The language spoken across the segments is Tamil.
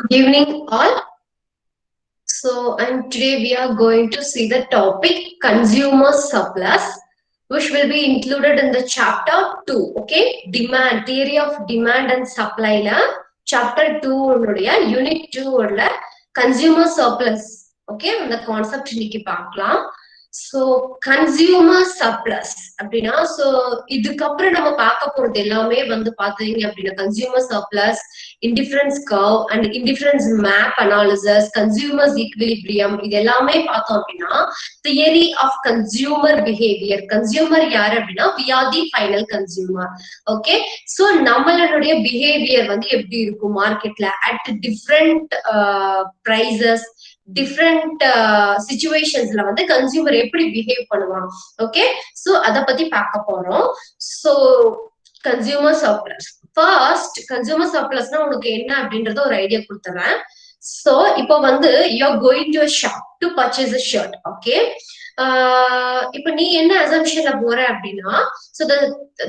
Good evening, all. And today we are going to see the topic consumer surplus, which will be included in the chapter 2. Okay, demand theory of demand and supply. La chapter 2 unit 2 உள்ள consumer surplus. Okay, அந்த concept இன்னைக்கு பார்க்கலாம். So consumer surplus அப்படின்னா இதுக்கப்புறம் நம்ம பார்க்க போறது எல்லாமே வந்து பாத்தீங்க அப்படின்னா consumer surplus, indifference curve and indifference map analysis, consumers equilibrium இது எல்லாமே பார்த்தோம் அப்படின்னா theory of consumer behavior. consumer யாரு அப்படின்னா we are the final consumer. Okay, so நம்மளுடைய behavior வந்து எப்படி இருக்கும் மார்க்கெட்ல at different prices, டிஃப்ரெண்ட் சிச்சுவேஷன்ஸ்ல வந்து கன்சியூமர் எப்படி பிஹேவ் பண்ணுவான். ஓகே, சோ அத பத்தி பார்க்க போறோம். So consumer surplus first. Consumer சர்ப்ளஸ்னா உனக்கு என்ன அப்படின்றத ஒரு ஐடியா கொடுத்துறேன். சோ இப்போ வந்து you are going to a shop to purchase a shirt. Okay, இப்ப நீ என்ன அசம்ஷன்ல போற அப்படின்னா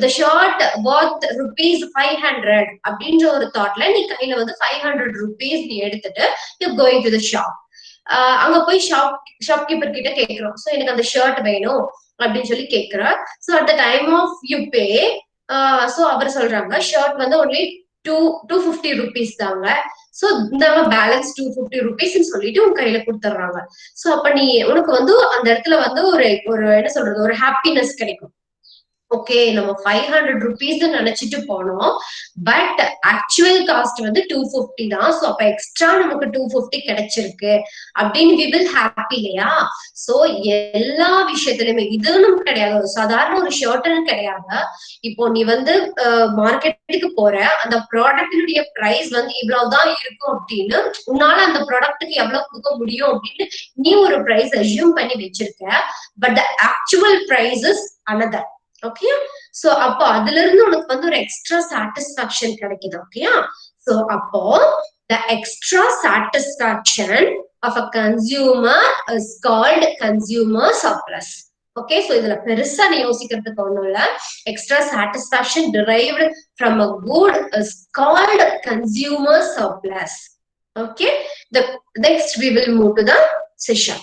the shirt worth rupees 500 அப்படின்ற ஒரு தாட்ல நீ கையில வந்து 500 rupees நீ எடுத்துட்டு you going to the shop. அங்க போய் ஷாப்கீப்பர் கிட்ட கேக்குறோம், சோ எனக்கு அந்த ஷர்ட் வேணும் அப்படின்னு சொல்லி கேக்குறா. So at the time of you pay, so அவர் சொல்றாங்க ஷர்ட் வந்து ஒன்லி 250 rupees தாங்க. சோ இந்த பேலன்ஸ் 250 rupees சொல்லிட்டு உன் கையில கொடுத்துட்றாங்க. சோ அப்ப நீ உனக்கு வந்து அந்த இடத்துல வந்து ஒரு ஒரு என்ன சொல்றது, ஒரு ஹாப்பினஸ் கிடைக்கும். ஓகே, நம்ம 500 rupees நினைச்சிட்டு போனோம், பட் ஆக்சுவல் காஸ்ட் வந்து 250 தான். சோ அப்ப எக்ஸ்ட்ரா நமக்கு 250 கிடைச்சிருக்கு அப்படின்னு we will happy இல்லையா? சோ எல்லா விஷயத்திலுமே இதுன்னு கிடையாது, சாதாரண ஒரு ஷர்ட்னு கிடையாது. இப்போ நீ வந்து மார்க்கெட்டுக்கு போற, அந்த ப்ராடக்டினுடைய பிரைஸ் வந்து இவ்வளவுதான் இருக்கும் அப்படின்னு உன்னால அந்த ப்ராடக்ட்டுக்கு எவ்வளவு கொடுக்க முடியும் அப்படின்னு நீ ஒரு பிரைஸ் அஸ்யூம் பண்ணி வச்சிருக்க. But the actual price is another. Okay, so அப்போ அதுல இருந்து உனக்கு வந்து ஒரு எக்ஸ்ட்ரா சாட்டிஸ்பாக்சன் கிடைக்குது. ஓகே, சோ அப்போ the extra satisfaction of a consumer is called consumer surplus. Okay, so இதுல பெருசா நீ யோசிக்கிறதுக்கு ஒண்ணும் இல்ல. Extra satisfaction derived from a good is called consumer surplus. Okay, the next we will move to the session.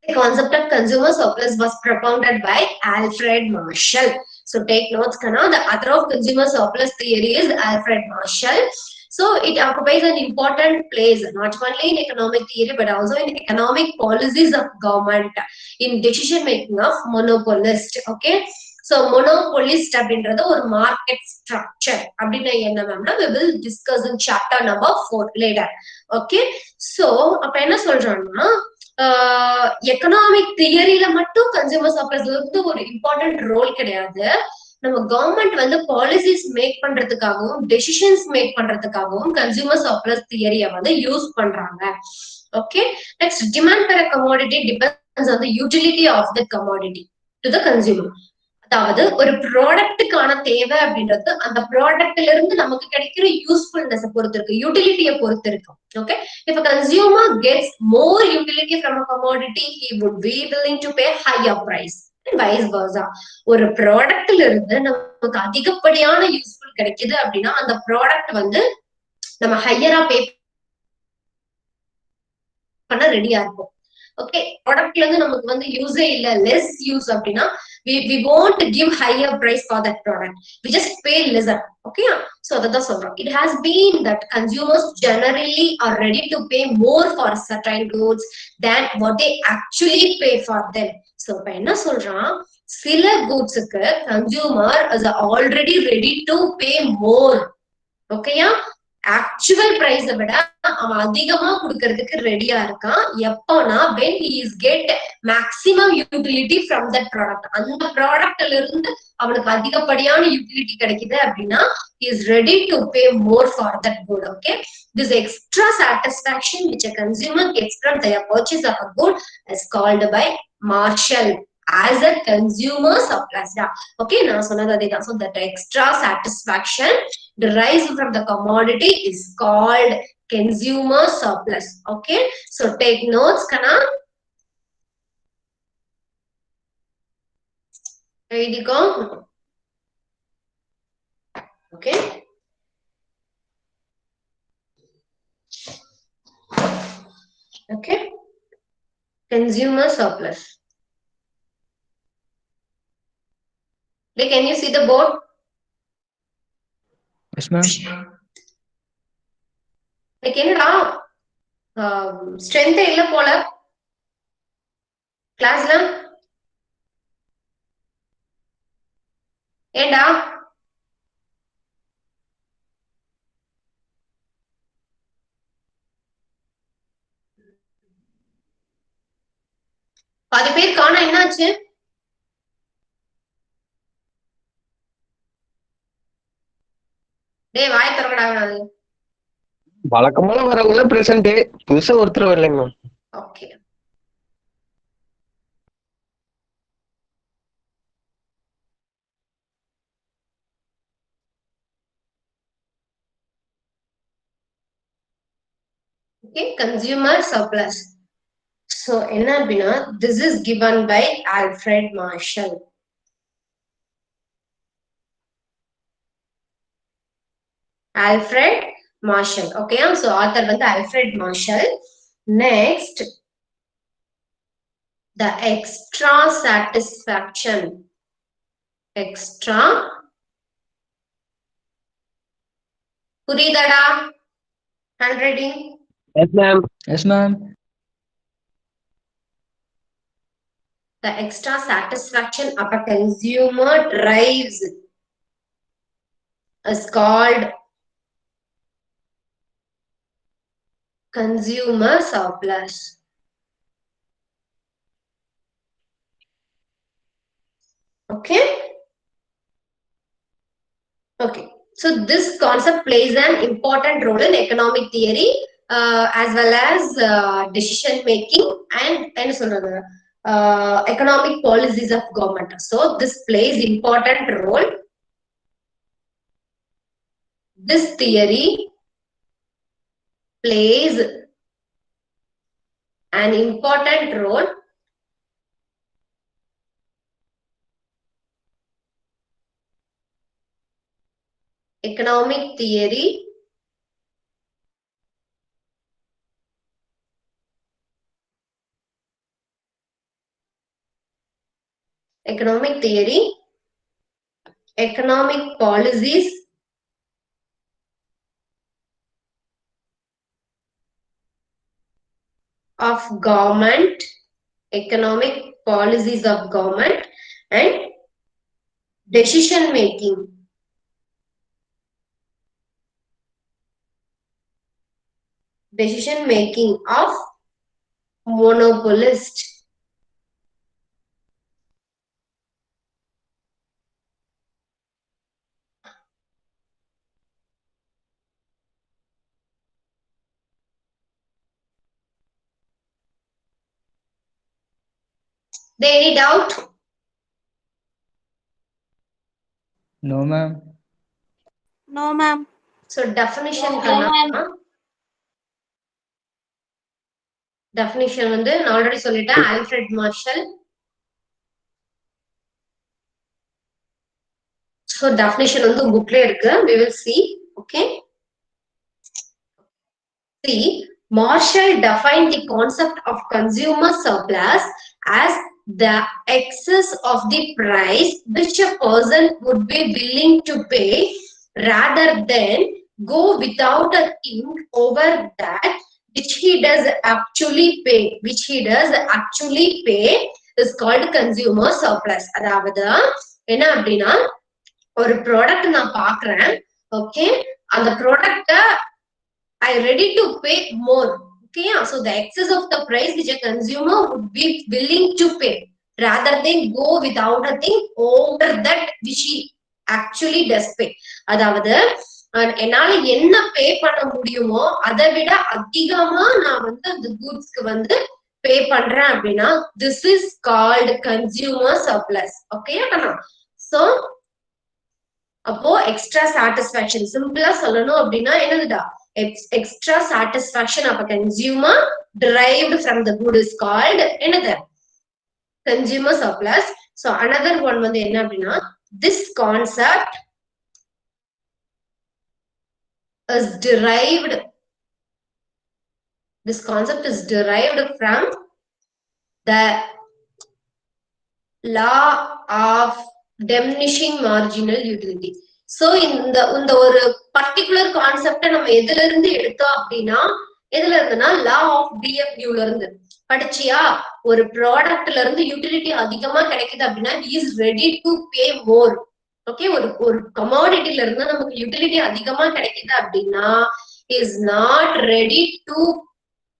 The concept of consumer surplus was propounded by Alfred Marshall. So take notes, Kana. The author of consumer surplus theory is Alfred Marshall. So it occupies an important place not only in economic theory but also in economic policies of government, in decision making of monopolist. Okay, so monopolist அப்படின்றது ஒரு மார்க்கெட் ஸ்ட்ரக்சர் அப்படின்னு என்ன மேம்னா we will discuss in chapter number 4 later. Okay, so அப்ப என்ன சொல்றாங்கன்னா எக்கனாமிக் தியரியில மட்டும் கன்சியூமர் சர்ப்ளஸ்ல இருந்து ஒரு இம்பார்ட்டன்ட் ரோல் கிடையாது. நம்ம கவர்மெண்ட் வந்து பாலிசிஸ் மேக் பண்றதுக்காகவும் டெசிஷன்ஸ் மேக் பண்றதுக்காகவும் கன்சியூமர் சர்ப்ளஸ் தியரிய வந்து யூஸ் பண்றாங்க. Okay, next demand for a commodity depends on the utility of the commodity to the consumer. அதாவது ஒரு ப்ராடக்ட்டுக்கான தேவை அப்படின்றது அந்த ப்ராடக்ட்ல இருந்து நமக்கு கிடைக்கிற யூஸ்ஃபுல்னஸ் பொறுத்து இருக்கு, யூட்டிலிட்டியை பொறுத்து இருக்கு. Okay, if a consumer gets more utility from a commodity, he would be willing to pay higher price and vice versa. ஒரு ப்ராடக்ட்ல இருந்து நமக்கு அதிகப்படியான யூஸ்ஃபுல் கிடைக்குது அப்படின்னா அந்த ப்ராடக்ட் வந்து நம்ம ஹையரா பே பண்ண ரெடியா இருக்கும். ஓகே, ப்ராடக்ட்ல இருந்து நமக்கு வந்து யூஸே இல்ல, லெஸ் யூஸ் அப்படின்னா we won't give higher price for that product, we just pay lesser. Okay, so that's சொல்றோம். It has been that consumers generally are ready to pay more for certain goods than what they actually pay for them. So இப்ப என்ன சொல்றான், சில கூட்ஸுக்கு consumer is already ready to pay more. ஓகேயா, ஆக்சுவல் பிரைஸ விட அவன் அதிகமா கொடுக்கறதுக்கு ரெடியா இருக்கான். எப்போனா when he is get maximum utility from that product, அந்த ப்ராடக்ட்ல இருந்து அவனுக்கு அதிகப்படியான யூட்டிலிட்டி கிடைக்குது அப்படின்னா he is ready to pay more for that good. Okay, this extra satisfaction which a consumer gets from their purchase of a good is called by Marshall as a consumer surplus. Okay, நான் சொன்னது அதேதான். So that extra satisfaction derived from the commodity is called consumer surplus. Okay, so take notes, Kana. Ready, go. Okay, Okay, consumer surplus. Like, can you see the board? Yes, ma'am. Like, என்னடா ஸ்ட்ரென்த் இல்ல போல கிளாஸ்ல ஏண்டா பாதி பேர் காண என்னாச்சு டேய் வாய் திறக்கடா வழக்கமான வரவங்க பிரசன்ட், புதுசா ஒருத்தர் வரலைங்க ma'am. Okay okay consumer surplus. So என்ன அப்படின்னா this is given by Alfred Marshall. Alfred Marshall. Okay, so author வந்து Alfred Marshall. Next, the extra satisfaction. Extra புரியுதாடா handwriting? Yes, ma'am. Yes, ma'am. The extra satisfaction of a consumer drives is called consumer surplus. Okay. Okay. So this concept plays an important role in economic theory as well as decision making and economic policies of government. So this plays important role. This theory plays an important role economic theory economic policies of government, economic policies of government and decision making. Decision making of monopolist. There any doubt? No, ma'am. No, ma'am. So definition definition வந்து நான் ஆல்ரெடி சொல்லிட்டேன் ஆல்ஃபிரட் மார்ஷல். So definition வந்து புக்லயே இருக்கு, we will see. Okay, see, Marshall defined the concept of consumer surplus as the excess of the price which a person would be willing to pay rather than go without a thing over that which he does actually pay is called consumer surplus. அதாவது என்ன அப்படின்னா ஒரு ப்ராடக்ட் நான் பாக்குறேன், ஓகே, அந்த ப்ராடக்ட்ட I ready to pay more. Okay, so the excess of the price which a consumer would be willing to pay rather than go without a thing over that which he actually does pay. அதாவது என்னால என்ன பே பண்ண முடியுமோ அதை விட அதிகமா நான் வந்து அந்த கூட்ஸ்க்கு வந்து பே பண்றேன் அப்படின்னா this is called consumer surplus. Okay, so அப்போ எக்ஸ்ட்ரா சாட்டிஸ்பாக்சன் சிம்பிளா சொல்லணும் அப்படின்னா என்னதுடா extra satisfaction of a consumer derived from the good is called another consumer surplus. So another one வந்து என்ன அப்படின்னா this concept is derived This concept is derived from the law of diminishing marginal utility. So இந்த ஒரு பர்டிகுலர் கான்செப்டை நம்ம எதுல இருந்து எடுத்தோம் அப்படின்னா எதுல இருந்துன்னா லா ஆஃப் டிஎஃப்யூல இருந்து படிச்சியா. ஒரு ப்ராடக்ட்ல இருந்து யூட்டிலிட்டி அதிகமா கிடைக்குது அப்படின்னா is ready to pay more. Okay, ஒரு கமாடிட்டில இருந்து நமக்கு யூட்டிலிட்டி அதிகமா கிடைக்குது அப்படின்னா is not ready to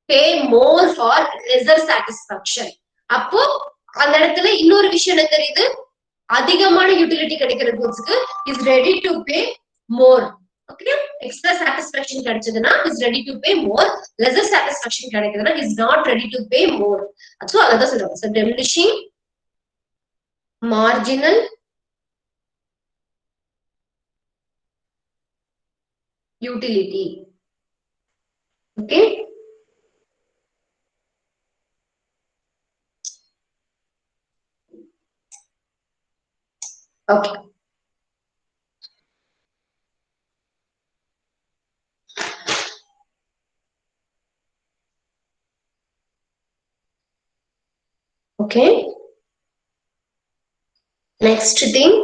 pay more for lesser satisfaction. அப்போ அந்த இடத்துல இன்னொரு விஷயம் என்ன தெரியுது, அதிகமான யூட்டிலிட்டி கிடைக்கிற கூட்ஸ்க்கு is ready to pay more. Okay, extra satisfaction கிடைச்சதுன்னா is ready to pay more, lesser satisfaction கிடைக்குதுன்னா is not ready to pay more. So அதான் சொல்றாங்க. So diminishing marginal utility. Okay, okay. Okay. Next thing,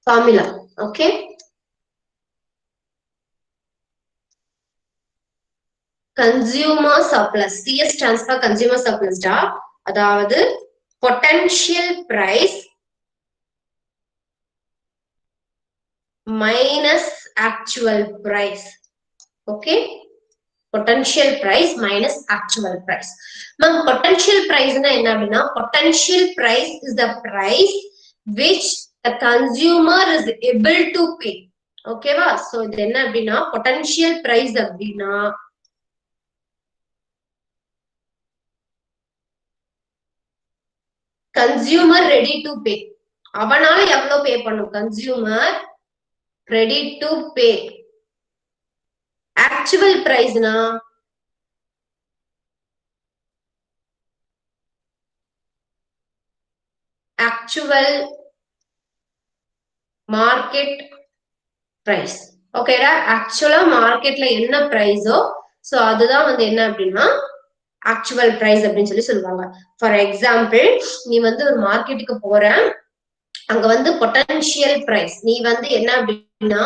formula. Okay. Consumer surplus. CS stands for consumer surplus. அதாவது potential price minus actual price. Okay. Potential price minus actual price. Ma'am, potential price na enna appadina, potential price is the price which the consumer is able to pay. Okay va? So idu enna appadina, potential price appadina consumer ready to pay. avanala evlo pay pannum, consumer ready to pay. Actual price na actual market price. Okay டா, ஆக்சுவலா மார்க்கெட்ல என்ன பிரைஸோ சோ அதுதான் வந்து என்ன அப்படின்னா ஆக்சுவல் பிரைஸ் அப்படின்னு சொல்லி சொல்லுவாங்க. ஃபார் எக்ஸாம்பிள், நீ வந்து ஒரு மார்க்கெட்டுக்கு போற, அங்க வந்து பொட்டன்ஷியல் பிரைஸ் நீ வந்து என்ன அப்படின்னா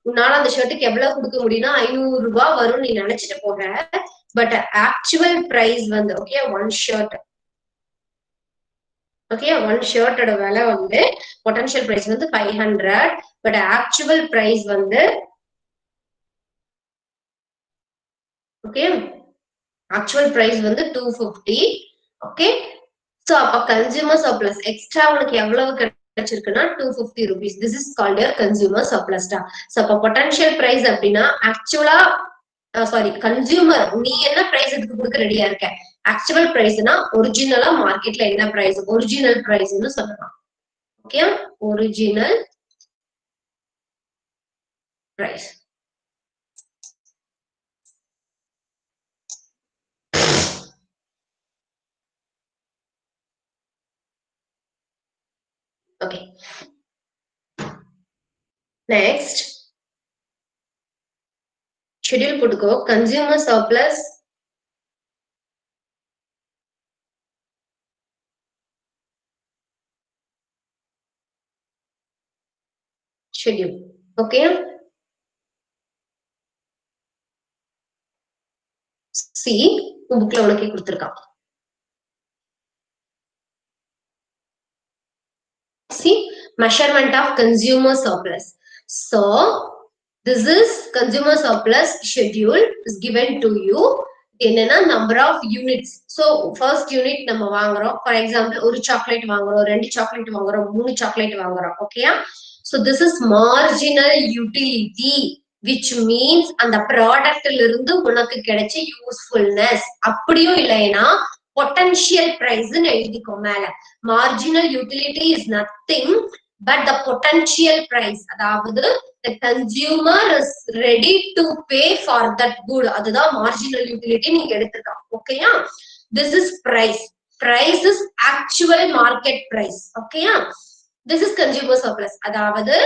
உன்னால அந்த ஷர்ட்டுக்கு எவ்வளவு கொடுக்க முடியும்னா 500 ரூபாய் வரும் நீ நினைச்சிட்டு போற. பட் ஆக்சுவல் பிரைஸ் வந்து okay one shirt, okay one ஷர்ட்டோட விலை வந்து பொட்டன்ஷியல் பிரைஸ் வந்து 500, பட் ஆக்சுவல் பிரைஸ் வந்து ஓகே ஆக்சுவல் பிரைஸ் வந்து 250. ஓகே, சோ அப்ப கன்சியூமர் சர்ப்ளஸ் எக்ஸ்ட்ரா உனக்கு எவ்வளவு கிடைச்சிருக்குன்னா 250 rupees. This is called your consumer surplus டா. சோ அப்ப பொட்டன்ஷியல் பிரைஸ் அப்படின்னா ஆக்சுவலா சாரி கன்சியூமர் நீ என்ன பிரைஸ் இதுக்கு கொடுக்க ரெடியா இருக்க, ஆக்சுவல் பிரைஸ்னா ஒரிஜினலா மார்க்கெட்ல என்ன பிரைஸ், ஒரிஜினல் பிரைஸ்னு சொல்லலாம். Okay, original price. Okay, next schedule போட்டுக்கோ. Consumer surplus schedule. Okay, C புக்ல உனக்கு கொடுத்திருக்கான். See, measurement of consumer surplus. So this is consumer surplus schedule is given to you. என்னன்னா number of units. So first unit நம்ம வாங்குறோம். For example, ஒரு சாக்லேட் வாங்குறோம், 2 சாக்லேட் வாங்குறோம், 3 சாக்லேட் வாங்குறோம். ஓகேயா? So this is marginal utility, which means அந்த ப்ராடக்ட்ல இருந்து உனக்கு கிடைச்ச யூஸ்ஃபுல்னஸ். அப்படியும் இல்லைன்னா பொட்டன்ஷியல் பிரைஸ் எழுதிக்கோ மேல. Marginal utility is nothing but the potential price, அதாவது the consumer is ready to pay for that good. அதுதான் மார்ஜினல் யூட்டிலிட்டி நீங்க எடுத்துக்கலாம். ஓகேயா? this is price. Price is actual market price. ஓகேயா? this is consumer surplus. அதாவது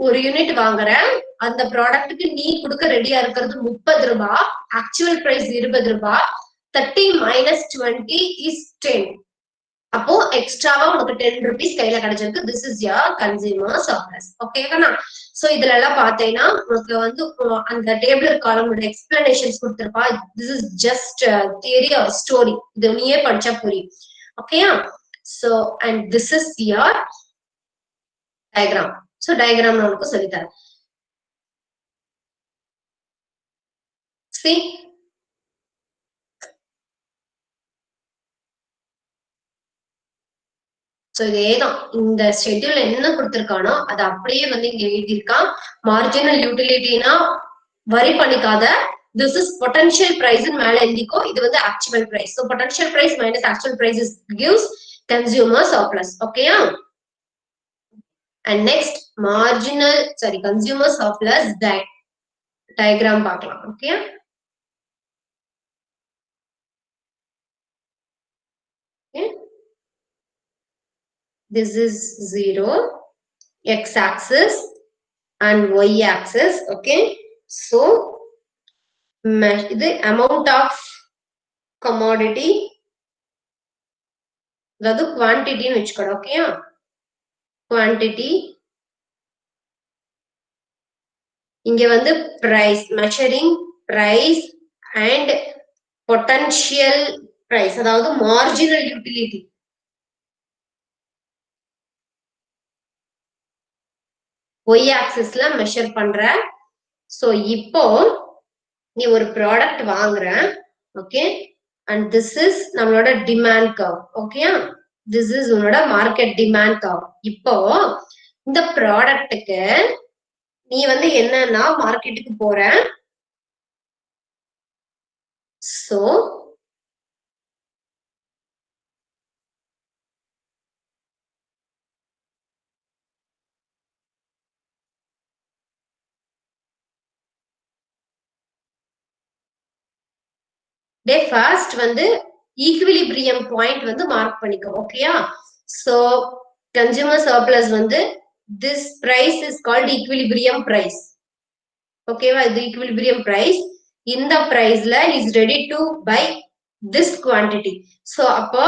ஒரு யூனிட் வாங்குறேன், அந்த ப்ராடக்ட்டுக்கு நீ கொடுக்க ரெடியா இருக்கிறது 30 ரூபாய், ஆக்சுவல் பிரைஸ் 20 ரூபாய், 30 minus 20 is 10. அப்போ எக்ஸ்ட்ராவா உனக்கு 10 rupees கையில கிடைச்சிருக்கு. This is your consumer surplus. ஓகேவா? சோ இதுல எல்லாம் பாத்தீங்கன்னா உனக்கு வந்து அந்த டேபிள் காலமோட எக்ஸ்பிளனேஷன்ஸ் கொடுத்திருப்பா. This is just theory or story. இது நீயே படிச்சா புரியும். ஓகேயா? So and this is your diagram. So diagram நான் உனக்கு சொல்லித்தரேன். See, சோ இதேதான் இந்த ஷெட்யூல் என்ன கொடுத்திருக்கானோ அதை அப்படியே வந்து இங்க எழுதியிருக்கான். மார்ஜினல் யூட்டிலிட்டினா வரி பண்ணிக்காத. திஸ் இஸ் பொட்டன்ஷியல் பிரைஸ் மேல எழுதிக்கோ. இது வந்து actual price. So potential price minus actual price gives consumer surplus. ஓகேயா? and next consumer surplus diagram பார்க்கலாம். Okay? This is 0, x-axis and y-axis. Okay, so the amount of commodity, the quantity which could, okay, quantity. இங்க வந்து price, measuring price and potential price, அதாவது marginal utility. y axisல மெஷர் பண்ற. சோ இப்போ நீ ஒரு ப்ராடக்ட் வாங்குற. ஓகே, and this is நம்மளோட டிமாண்ட் கர்வ். ஓகேயா? this is உன்னோட மார்க்கெட் டிமாண்ட் கர்வ். இப்போ இந்த ப்ராடக்ட்டுக்கு நீ வந்து என்னன்னா மார்க்கெட்டுக்கு போற. சோ ஃபர்ஸ்ட் வந்து ஈக்விலிபிரியம் பாயிண்ட் வந்து மார்க் பண்ணிக்கோ. ஓகேயா? சோ கன்சியூமர் சர்ப்ளஸ் வந்து this price is called equilibrium price. ஓகேவா? இது equilibrium price. இந்த பிரைஸ்ல is ready to buy this quantity. So அப்போ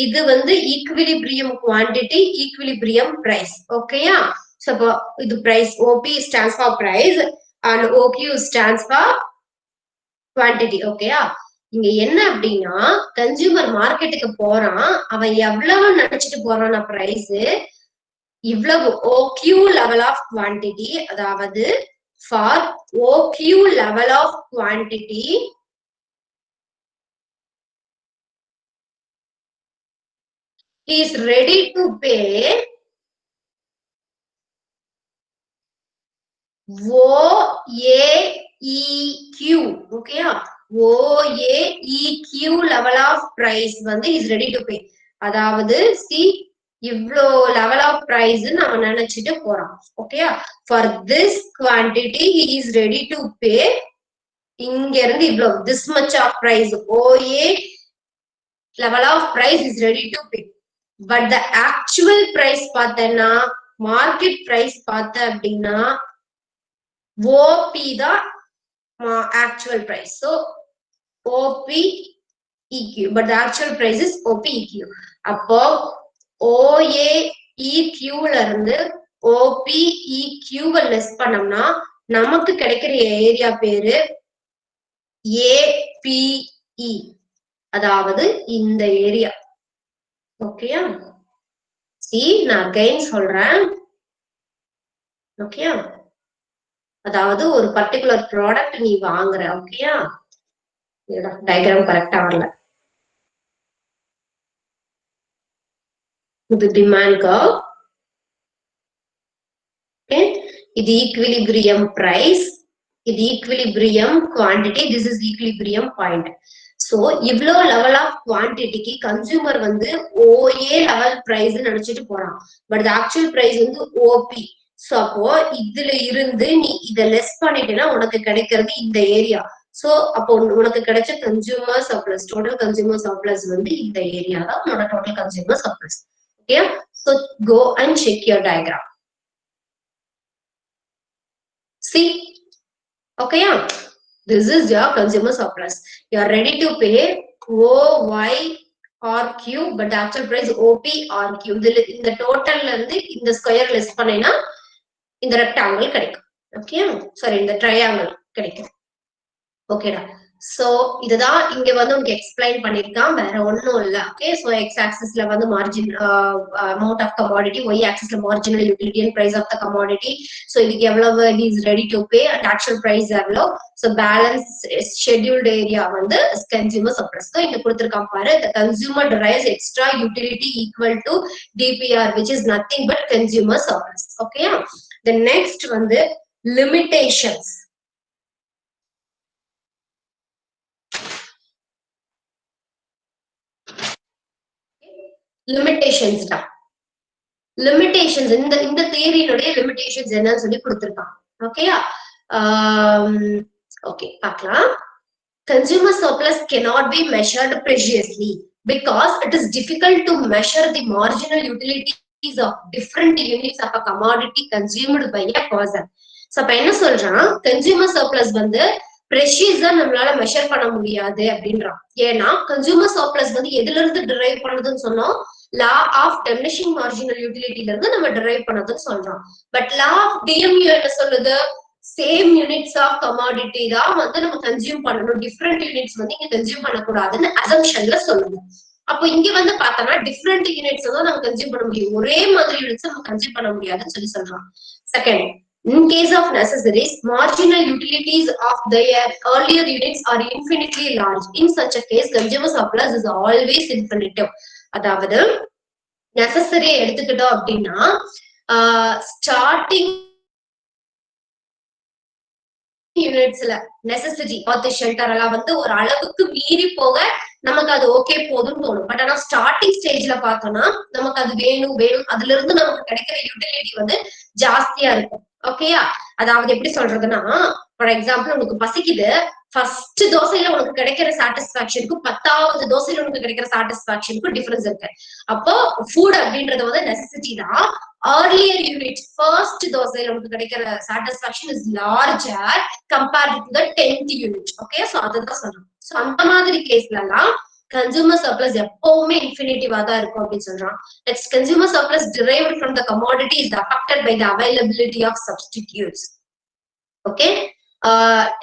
இது வந்து equilibrium quantity, equilibrium price. ஓகேயா? சோ அப்போ இது price, OP stands for price and OQ stands for quantity. ஓகேயா? இங்க என்ன அப்படின்னா கன்சியூமர் மார்க்கெட்டுக்கு போறான். அவன் எவ்வளவு நினைச்சிட்டு போறான் பிரைஸ், இவ்வளவு OQ level of quantity, அதாவது for OQ level of quantity he is ready to pay OAEQ. ஓகேயா? OAEQ level of price வந்து is ready to pay. அதாவது see இவ்ளோ level of price நம்ம நினைச்சிட்டு போறோம். ஓகேயா? for this quantity he is ready to pay. இங்க இருந்து இவ்ளோ this much of price, OA level of price is ready to pay. but the actual price பார்த்தேன்னா market price பார்த்த அப்படின்னா OP தான் actual price. So OPEQ, but the actual price is OPEQ. அப்போ OAEQ ல இருந்து OPEQ லெஸ் பண்ணோம்னா நமக்கு கிடைக்கிற ஏரியா பேரு APE, அதாவது இந்த ஏரியா. ஓகேயா? நான் அகைன் சொல்றேன். ஓகேயா? அதாவது ஒரு பர்டிகுலர் ப்ராடக்ட் நீ வாங்குற. ஓகேயா? டயக்ராம் கரெக்டா வரல. இது டிமாண்ட் கர்வ். ஓகே, இது ஈக்விலிபிரியம் பிரைஸ், இது equilibrium quantity, this is equilibrium point. So இவ்ளோ லெவல் ஆஃப் குவான்டிட்டிக்கு கன்சியூமர் வந்து OA லெவல் பிரைஸ் நினைச்சிட்டு போறான். பட் ஆக்சுவல் பிரைஸ் வந்து OP. சோ அப்போ இதுல இருந்து நீ இத லெஸ் பண்ணிட்டேன்னா உனக்கு கிடைக்கிறது இந்த ஏரியா. சோ அப்போ உனக்கு கிடைச்ச consumer surplus, total consumer surplus வந்து இந்த ஏரியா தான் உன்னோட total consumer surplus. Okay, so go and check your diagram. See, okay, this is your consumer surplus. You are ready to pay O, Y or Q, but the actual price OP or Q. In the total in the square list பண்ணேனா இந்த rectangle கிடைக்கும். Okay, sorry, இந்த triangle கிடைக்கும். ஓகேடா. சோ இதுதான் இங்க வந்து உங்களுக்கு எக்ஸ்பிளைன் பண்ணிருக்கான், வேற ஒண்ணும் இல்ல. ஓகே, சோ எக்ஸ் ஆக்சிஸ்ல வந்து margin amount of commodity, y ஆக்சிஸ்ல marginal utility and price of the commodity. So இதுக்கு எவ்வளவு he is ready to pay and actual price எவ்வளவு. சோ பேலன்ஸ் scheduled ஏரியா வந்து கன்சியூமர் சர்ப்ளஸ். இங்க கொடுத்திருக்கான் பாரு, the consumer derives extra utility equal to DPR which is nothing but consumer surplus. Okay, the next வந்து limitations. லிமிடேஷன்ஸ் தான். லிமிடேஷன்ஸ் இந்த தியரியினுடைய லிமிடேஷன்ஸ் என்னன்னு சொல்லி கொடுத்திருக்காங்க. ஓகேயா? ஓகே, பார்க்கலாம். Consumer surplus cannot be measured preciously because it is difficult to measure the marginal utilities of different units of a commodity consumed by a person. So அப்ப என்ன சொல்றான், consumer surplus வந்து ப்ரெஷியஸா நம்மளால மெஷர் பண்ண முடியாது அப்படின்றான். ஏன்னா கன்சூமர் சர்ப்ளஸ் வந்து எதுல இருந்து டிரைவ் பண்ணதுன்னு சொன்னோம், லா ஆஃப் டிமினிஷிங் மார்ஜினல் யூட்டிலிட்டில இருந்து நம்ம டிரைவ் பண்ணதுன்னு சொல்றோம். பட் லா ஆஃப் டிஎம்யூ என்ன சொல்லுது, சேம் யூனிட்ஸ் ஆஃப் கமாடிட்டி தான் வந்து நம்ம கன்சியூம் பண்ணணும், டிஃப்ரெண்ட் யூனிட்ஸ் வந்து இங்க கன்சியூம் பண்ணக்கூடாதுன்னு அசம்ஷன்ல சொல்லுது. அப்போ இங்க வந்து பார்த்தோம்னா டிஃப்ரெண்ட் யூனிட்ஸ் தான் நம்ம கன்சியூம் பண்ண முடியும், ஒரே மாதிரி யூனிட்ஸ் நம்ம கன்சியூம் பண்ண முடியாதுன்னு சொல்லி சொல்றோம். Second, in case of necessaries, marginal utilities of the earlier units are infinitely large. In such a case, consumer surplus is always infinitive. அதாவது necessary எடுத்துக்கிட்டோம் அப்படின்னா ஸ்டார்டிங் யூனிட்ஸ்ல நெசசிட்டி பாத் ஷெல்டர் எல்லாம் வந்து ஒரு அளவுக்கு மீறி போக நமக்கு அது ஓகே போதும்னு தோணும். பட் ஆனா ஸ்டார்டிங் ஸ்டேஜ்ல பார்த்தோம்னா நமக்கு அது வேணும், அதுல இருந்து நமக்கு கிடைக்கிற யூட்டிலிட்டி வந்து ஜாஸ்தியா இருக்கும். ஓகேயா? அதாவது எப்படி சொல்றதுன்னா, ஃபார் எக்ஸாம்பிள் உனக்கு பசிக்குது, ஃபர்ஸ்ட் தோசையில உனக்கு கிடைக்கிற சாட்டிஸ்பாக்சனுக்கும் 10வது தோசையில உனக்கு கிடைக்கிற சாட்டிஸ்பாக்சனுக்கும் டிஃபரன்ஸ் இருக்கு. அப்போ ஃபுட் அப்படின்றது வந்து நெசசிட்டி தான். earlier unit first தோசையில உனக்கு கிடைக்கிற satisfaction is larger compared to the 10th unit. Okay, so அதுதான் சொல்றோம். சோ அந்த மாதிரி கேஸ்ல எல்லாம் கன்சூமர் சர்ப்ளஸ் எப்பவுமே இன்ஃபினிட்டிவா தான் இருக்கும் அப்படின்னு சொல்றான். Next, consumer surplus derived from the commodity is affected by the availability of substitutes. Okay,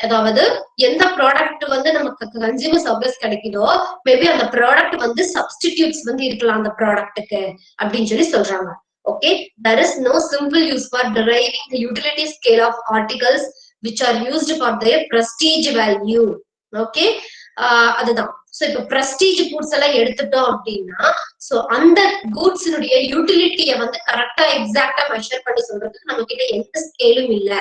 அதாவது எந்த ப்ராடக்ட் வந்து நமக்கு கன்சூமர் சர்ப்ளஸ் கிடைக்குதோ மேபி அந்த ப்ராடக்ட் வந்து சப்ஸ்டிடியூட்ஸ் வந்து இருக்கலாம் அந்த ப்ராடக்ட்டுக்கு அப்படின்னு சொல்லி சொல்றாங்க. Okay, there is no simple use for deriving the utility scale of articles which are used for their prestige value. Okay, அதுதான். சோ இப்ப பிரஸ்டீஜ் கூட்ஸ் எல்லாம் எடுத்துட்டோம் அப்படின்னா, சோ அந்த கூட்ஸ் யூட்டிலிட்டியை வந்து கரெக்டா எக்ஸாக்டா மெஷர் பண்ணி சொல்றதுக்கு நம்ம கிட்ட எந்த ஸ்கேலும் இல்ல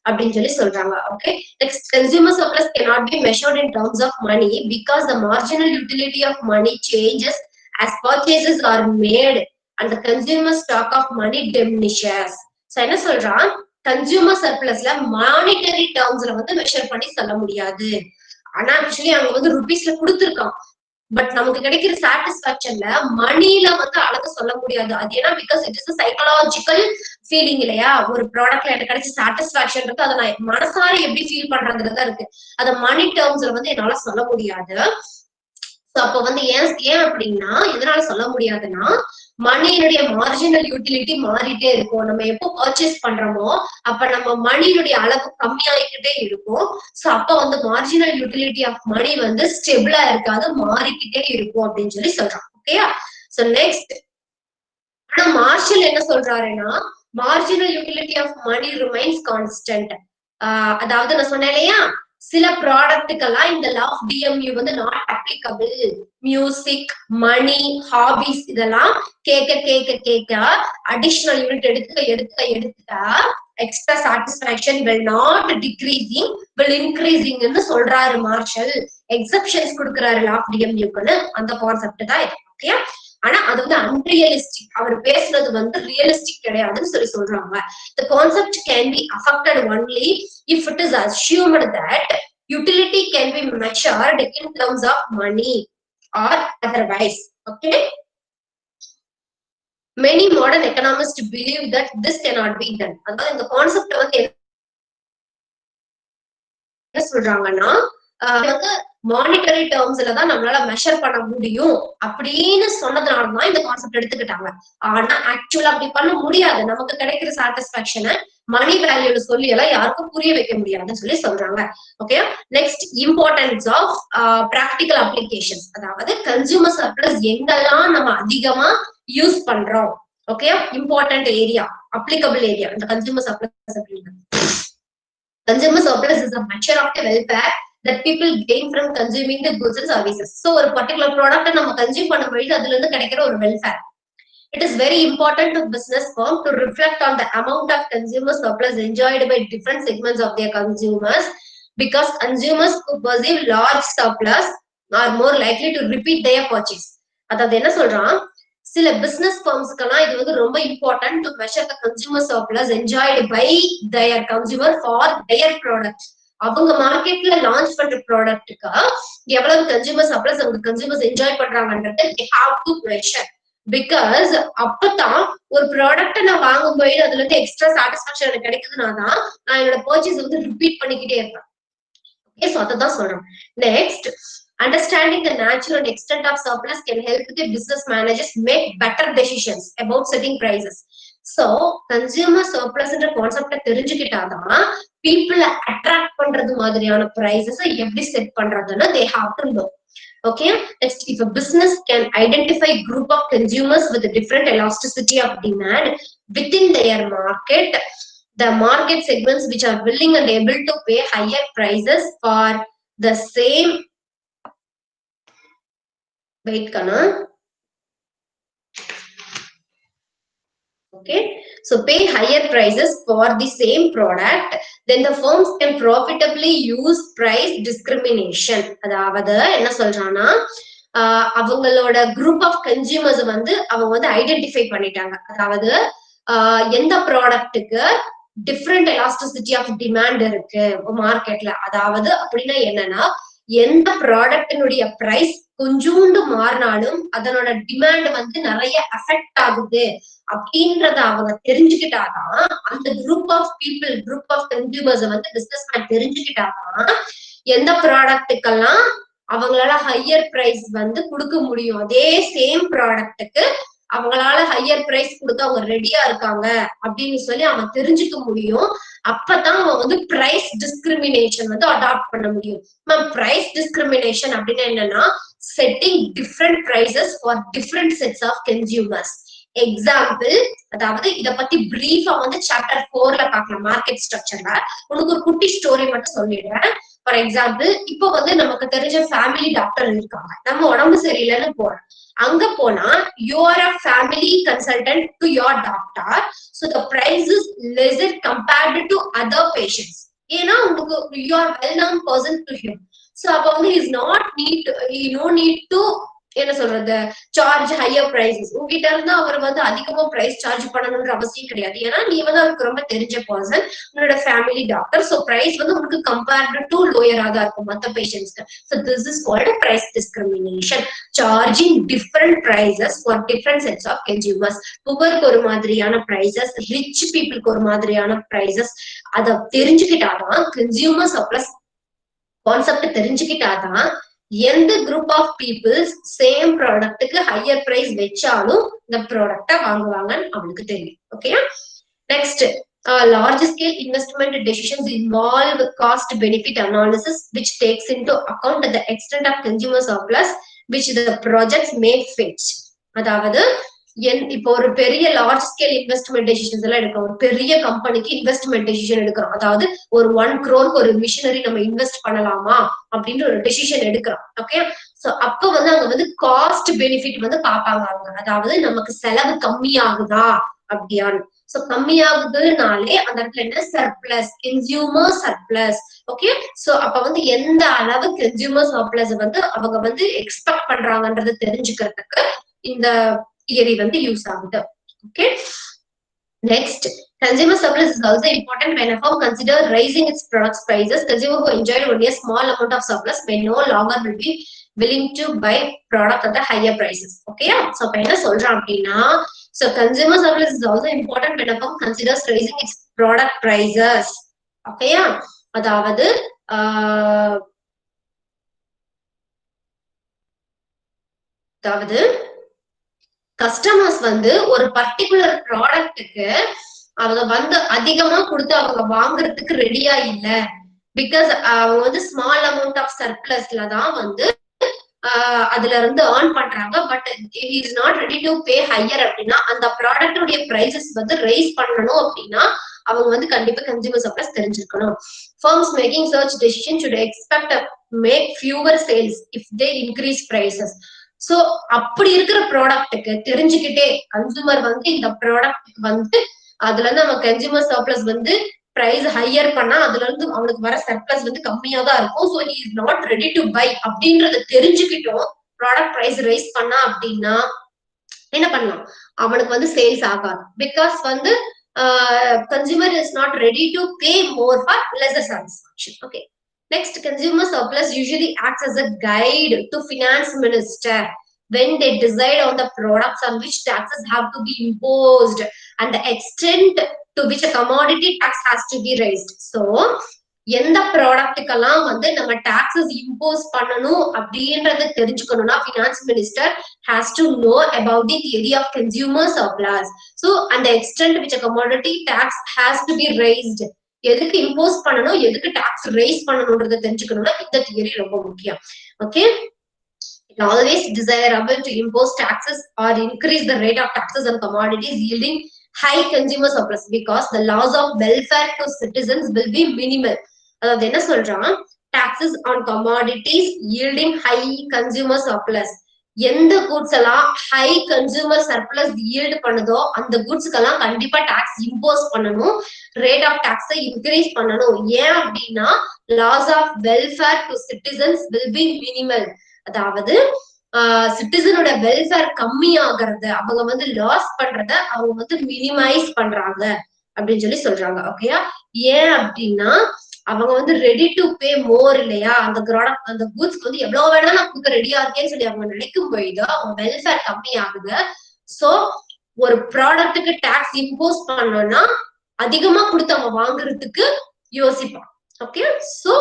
அப்படின்னு சொல்லி சொல்றாங்க. Okay, next, consumer surplus cannot be measured in terms of money because the marginal utility of money changes as purchases are made and the consumer stock of money diminishes. So என்ன சொல்றான், கன்சியூமர் சர்ப்ளஸ்ல மானிட்டரி டேர்ம்ஸ்ல வந்து மெஷர் பண்ணி சொல்ல முடியாது. ஆனா ஆக்சுவலி அவங்க வந்து ருபீஸ்ல கொடுத்திருக்கான், பட் நமக்கு கிடைக்கிற சாட்டிஸ்பாக்சன்ல மணில வந்து அளவு சொல்ல முடியாது. அது ஏன்னா because it is psychological feeling இல்லையா. ஒரு ப்ராடக்ட்ல எனக்கு கிடைச்ச சாட்டிஸ்பாக்சன் இருக்கு, அதை நான் மனசார எப்படி ஃபீல் பண்றதுல இருக்கு, அதை மணி டேர்ம்ஸ்ல வந்து என்னால சொல்ல முடியாது. அப்ப வந்து ஏன் அப்படின்னா எதனால சொல்ல முடியாதுன்னா, மணியினுடைய மார்ஜினல் யூட்டிலிட்டி மாறிட்டே இருக்கும். நம்ம எப்போ பர்ச்சேஸ் பண்றோமோ அப்ப நம்ம மணியினுடைய அளவு கம்மியாகிக்கிட்டே இருக்கும். சோ அப்ப வந்து மார்ஜினல் யூட்டிலிட்டி ஆஃப் மணி வந்து ஸ்டெபிளா இருக்காது, மாறிக்கிட்டே இருக்கும் அப்படின்னு சொல்லி சொல்றான். ஓகேயா? சோ நெக்ஸ்ட், ஆனா மார்ஷல் என்ன சொல்றாருன்னா, marginal utility of money remains constant. அதாவது நான் சொன்னேன் இல்லையா, சில ப்ராடக்ட்டுக்கெல்லாம் இந்த லா ஆஃப் டிஎம்யூ வந்து not applicable. Music, money, hobbies இதெல்லாம் கேட்க அடிஷனல் யூனிட் எடுத்துக்க extra satisfaction will not decreasing will increasing ன்னு சொல்றாரு மார்ஷல். எக்ஸெப்ஷன்ஸ் கொடுக்குறாரு லா ஆஃப் டிஎம்யூக்குன்னு. அந்த கான்செப்ட் தான் இது. ஓகே, ஆனா அது வந்து அன்ரியலிஸ்டிக், அவர் பேசுறது வந்து ரியலிஸ்டிக் கிடையாதுன்னு சொல்லி சொல்றாங்க. The concept can be affected only if it is assumed that utility can be measured in terms of money or otherwise. Okay, many modern economists believe that this cannot be done. அதாவது இந்த கான்செப்ட் வந்து என்ன சொல்றாங்கன்னா வந்து மானிட்டரி டேர்ம்ஸ்ல தான் நம்மளால மெஷர் பண்ண முடியும் அப்படின்னு சொன்னதுனாலதான் இந்த கான்செப்ட் எடுத்துக்கிட்டாங்க. ஆனா ஆக்சுவலா அப்படி பண்ண முடியாது. நமக்கு கிடைக்கிற சாட்டிஸ்பாக்சனை மணி வேல்யூல சொல்லி எல்லாம் யாருக்கும் புரிய வைக்க முடியாதுன்னு சொல்லி சொல்றாங்க. Okay, next importance of practical applications. அதாவது கன்சியூமர் சர்ப்ளஸ் எங்கெல்லாம் நம்ம அதிகமா யூஸ் பண்றோம். Okay, important area, applicable area இந்த கன்சியூமர் சர்ப்ளஸ் அப்படின்றது. Consumer surplus is a measure of the welfare that people gain from consuming the goods and services. So, ஒரு particular product நம்ம consume பண்ணும்போது அதுல இருந்து கிடைக்கிற ஒரு welfare. It is very important to business firm to reflect on the amount of consumer surplus enjoyed by different segments of their consumers, because consumers who perceive large surplus are more likely to repeat their purchase. அதாவது என்ன சொல்றான், சில பிசினஸ் ஃபர்ம்ஸ்க்கெல்லாம் இது வந்து ரொம்ப important to measure the consumer surplus enjoyed by their consumer for their product. அவங்க மார்க்கெட்ல லான்ச் பண்ற ப்ராடக்ட்டுக்கு எவ்வளவு கன்சியூமர் சர்ப்ளஸ் அவங்க கன்சியூமர்ஸ் என்ஜாய் பண்றாங்கன்றது they have to measure. Because அப்பதான் ஒரு ப்ராடக்ட்டை நான் வாங்கும் போது அதுல இருந்து எக்ஸ்ட்ரா சாட்டிஸ்பாக்சன் எனக்கு கிடைக்குதுன்னா தான் நான் என்னோட பர்ச்சேஸ் வந்து ரிப்பீட் பண்ணிக்கிட்டே இருப்பேன். ஓகே, சோ அதான் சொல்றேன். Next, understanding the nature and extent of surplus can help the business managers make better decisions about setting prices. So, consumer surplus என்ற கான்செப்ட தெரிஞ்சுக்கிட்டாதான் people attract பண்றது மாதிரியான prices எப்படி செட் பண்றதுன்னு they have to know. Okay, next, if a business can identify group of consumers with a different elasticity of demand within their market, the market segments which are willing and able to pay higher prices for the same wait kana okay, so pay higher prices for the same product, then the firms can profitably use price discrimination. அதாவது என்ன சொல்றானா, அவங்களோட குரூப் ஆஃப் கன்சியூமர்ஸ் வந்து அவங்க வந்து ஐடென்டிஃபை பண்ணிட்டாங்க. அதாவது எந்த ப்ராடக்ட்டுக்கு டிஃப்ரெண்ட் எலாஸ்டிசிட்டி ஆஃப் டிமாண்ட் இருக்கு மார்க்கெட்ல. அதாவது அப்படின்னா என்னன்னா, எந்த ப்ராடக்டினுடைய பிரைஸ் கொஞ்சோண்டு மாறினாலும் அதனோட டிமாண்ட் வந்து நிறைய அஃபெக்ட் ஆகுது அப்படின்றத அவங்க தெரிஞ்சுக்கிட்டாதான், அந்த group of people, group of consumers வந்து பிசினஸ் மேன் தெரிஞ்சுக்கிட்டாதான் எந்த ப்ராடக்ட்டுக்கெல்லாம் அவங்களால ஹையர் பிரைஸ் வந்து கொடுக்க முடியும், அதே சேம் ப்ராடக்ட்டுக்கு அவங்களால ஹையர் பிரைஸ் கொடுக்க அவங்க ரெடியா இருக்காங்க அப்படின்னு சொல்லி அவன் தெரிஞ்சுக்க முடியும். அப்பதான் அவன் வந்து பிரைஸ் டிஸ்கிரிமினேஷன் வந்து அடாப்ட் பண்ண முடியும். மேம், பிரைஸ் டிஸ்கிரிமினேஷன் அப்படின்னா என்னன்னா, setting different prices for different sets of consumers. Example, அதாவது இத பத்தி பிரீஃபா வந்து சாப்டர் 4ல பார்க்கலாம், மார்க்கெட் ஸ்ட்ரக்சர்ல. உனக்கு ஒரு குட்டி ஸ்டோரி மட்டும் சொல்லிடுறேன். ஃபார் எக்ஸாம்பிள், இப்போ வந்து நமக்கு தெரிஞ்ச ஃபேமிலி டாக்டர் இருக்காங்க, நம்ம உடம்பு சரியில்லைன்னு போறோம். அங்க போனா you are a family consultant to your doctor, so the price is lesser compared to other patients. ஏன்னா உங்களுக்கு you are well known person to him, so அப்ப வந்து is not need to, you no need to என்ன சொல்றது, சார்ஜ் ஹையர் பிரைசஸ். உங்ககிட்ட இருந்து அவர் வந்து அதிகமா பிரைஸ் சார்ஜ் பண்ணணும்ன்ற அவசியம் கிடையாது. ஏன்னா நீ வந்து அவருக்கு ரொம்ப தெரிஞ்ச பர்சன், உன்னோட ஃபேமிலி டாக்டர். சோ பிரைஸ் வந்து உங்களுக்கு கம்பேர்டு டு லோயரா தான் இருக்கும் மற்ற பேஷண்ட்ஸ்க்கு. So this is called price discrimination, charging different prices for different sets of consumers. புவருக்கு ஒரு மாதிரியான பிரைசஸ், ரிச் பீப்புளுக்கு ஒரு மாதிரியான பிரைசஸ். அதை தெரிஞ்சுக்கிட்டாதான், கன்சியூமர் சர்ப்ளஸ் கான்செப்ட் தெரிஞ்சுக்கிட்டாதான் எந்த குரூப் ஆஃப் பீப்புள்ஸ் சேம் ப்ராடக்ட்டுக்கு ஹையர் பிரைஸ் வச்சாலும் இந்த ப்ராடக்டை வாங்குவாங்கன்னு அவனுக்கு தெரியும். Okay, next, large scale investment decisions involve cost benefit analysis which takes into account the extent of consumer surplus which the projects may fetch. அதாவது இப்போ ஒரு பெரிய லார்ஜ் ஸ்கேல் இன்வெஸ்ட்மெண்ட் டெசிஷன்ஸ் எல்லாம் எடுக்கிறோம். ஒரு பெரிய கம்பெனிக்கு இன்வெஸ்ட்மெண்ட் டெசிஷன் எடுக்கிறோம். அதாவது ஒரு 1 crore ஒரு மிஷினரி நம்ம இன்வெஸ்ட் பண்ணலாமா அப்படின்ற ஒரு டெசிஷன் எடுக்கிறோம். ஓகே, சோ அப்ப வந்து அங்க வந்து காஸ்ட் பெனிஃபிட் வந்து பாப்பாங்க அவங்க. அதாவது நமக்கு செலவு கம்மி ஆகுதா அப்படியான்னு. சோ கம்மியாகுதுனாலே அந்த இடத்துல என்ன, surplus, consumer surplus. Okay, so அப்ப வந்து எந்த அளவு கன்சியூமர் சர்ப்ளஸ் வந்து அவங்க வந்து எக்ஸ்பெக்ட் பண்றாங்கன்றது தெரிஞ்சுக்கிறதுக்கு இந்த தியரி வந்து யூஸ் ஆகுது. Okay, next, consumer surplus is also important when a firm consider raising its products prices. Consumer who enjoyed only a small amount of surplus may no longer will be willing to buy product at the higher prices. Okay, so அப்ப என்ன சொல்றான் அப்படின்னா, so consumer surplus is also important when a firm considers raising its product prices. Okay, அதாவது அதாவது கஸ்டமர்ஸ் வந்து ஒரு பர்டிகுலர் ப்ராடக்ட்டுக்கு அவங்க வந்து அதிகமா கொடுத்து அவங்க வாங்குறதுக்கு ரெடியா இல்ல. பிகாஸ் அவங்க வந்து ஸ்மால் அமௌண்ட் ஆஃப் சர்ப்ளஸ்ல தான் வந்து அதுல இருந்து ஏர்ன் பண்றாங்க. But is not ready to pay higher அப்படின்னா அந்த ப்ராடக்டோடைய பிரைசஸ் வந்து ரைஸ் பண்ணணும் அப்படின்னா அவங்க வந்து கண்டிப்பா கன்சியூமர் சப்ளைஸ் தெரிஞ்சிருக்கணும். Firms making such decision should expect make fewer sales if they increase prices. So அப்படி இருக்கிற ப்ராடக்ட்டுக்கு தெரிஞ்சுக்கிட்டே கன்சூமர் வந்து இந்த ப்ராடக்ட் வந்து அதுல இருந்து நம்ம கன்சூமர் சர்ப்ளஸ் வந்து பிரைஸ் ஹையர் பண்ணா அதுல இருந்து அவனுக்கு வர சர்ப்ளஸ் வந்து கம்மியா தான் இருக்கும். So he is not ready to buy அப்படின்றத தெரிஞ்சுக்கிட்டோம் ப்ராடக்ட் பிரைஸ் ரைஸ் பண்ணா அப்படின்னா என்ன பண்ணலாம், அவனுக்கு வந்து சேல்ஸ் ஆகாது. பிகாஸ் வந்து consumer is not ready to pay more for lesser satisfaction. Okay. Next, consumer surplus usually acts as a guide to finance minister when they decide on the products on which taxes have to be imposed and the extent to which a commodity tax has to be raised. So, எந்த ப்ராடக்ட்டுக்கெல்லாம் வந்து நம்ம டாக்ஸஸ் இம்போஸ் பண்ணணும் அப்படின்றத தெரிஞ்சுக்கணும்னா finance minister has to know about the theory of consumer surplus. So அந்த extent which commodity tax has to be raised, எதுக்கு இம்போஸ் பண்ணணும் எதுக்கு டாக்ஸ் ரைஸ் பண்ணணும்ன்றத தெரிஞ்சுக்கணும்னா இந்த தியரி ரொம்ப முக்கியம். Okay, it always desirable to impose taxes or increase the rate of taxes on commodities yielding high consumer surplus because the loss of welfare to citizens will be minimal. அதாவது என்ன சொல்றான், taxes on commodities yielding high consumer surplus, எந்த குட்ஸ் எல்லாம் ஹை கன்சூமர் சர்ப்ளஸ் ஈல்டு பண்ணுதோ அந்த குட்ஸ்க்கெல்லாம் கண்டிப்பா டாக்ஸ் இம்போஸ் பண்ணணும், ரேட் ஆஃப் டாக்ஸை இன்க்ரீஸ் பண்ணணும். ஏன் அப்படின்னா loss of welfare to citizens will be minimal. அதாவது சிட்டிசனோட வெல்ஃபேர் கம்மி ஆகுறது, அவங்க வந்து லாஸ் பண்றத அவங்க வந்து மினிமைஸ் பண்றாங்க அப்படின்னு சொல்லி சொல்றாங்க. ஓகேயா, ஏன் அப்படின்னா அவங்க வந்து ரெடி டு பே மோர் இல்லையா, அந்த ப்ராடக்ட் அந்த குட்ஸ்க்கு வந்து எவ்வளவு வேணா நான் கொடுக்க ரெடியா இருக்கேன்னு சொல்லி அவங்க நினைக்கும் போது அவங்க வெல்ஃபேர் கம்மி ஆகுது. சோ ஒரு ப்ராடக்ட்டுக்கு டாக்ஸ் இம்போஸ் பண்ணோம்னா அதிகமா கொடுத்து அவங்க வாங்குறதுக்கு யோசிப்பான். ஓகே, சோ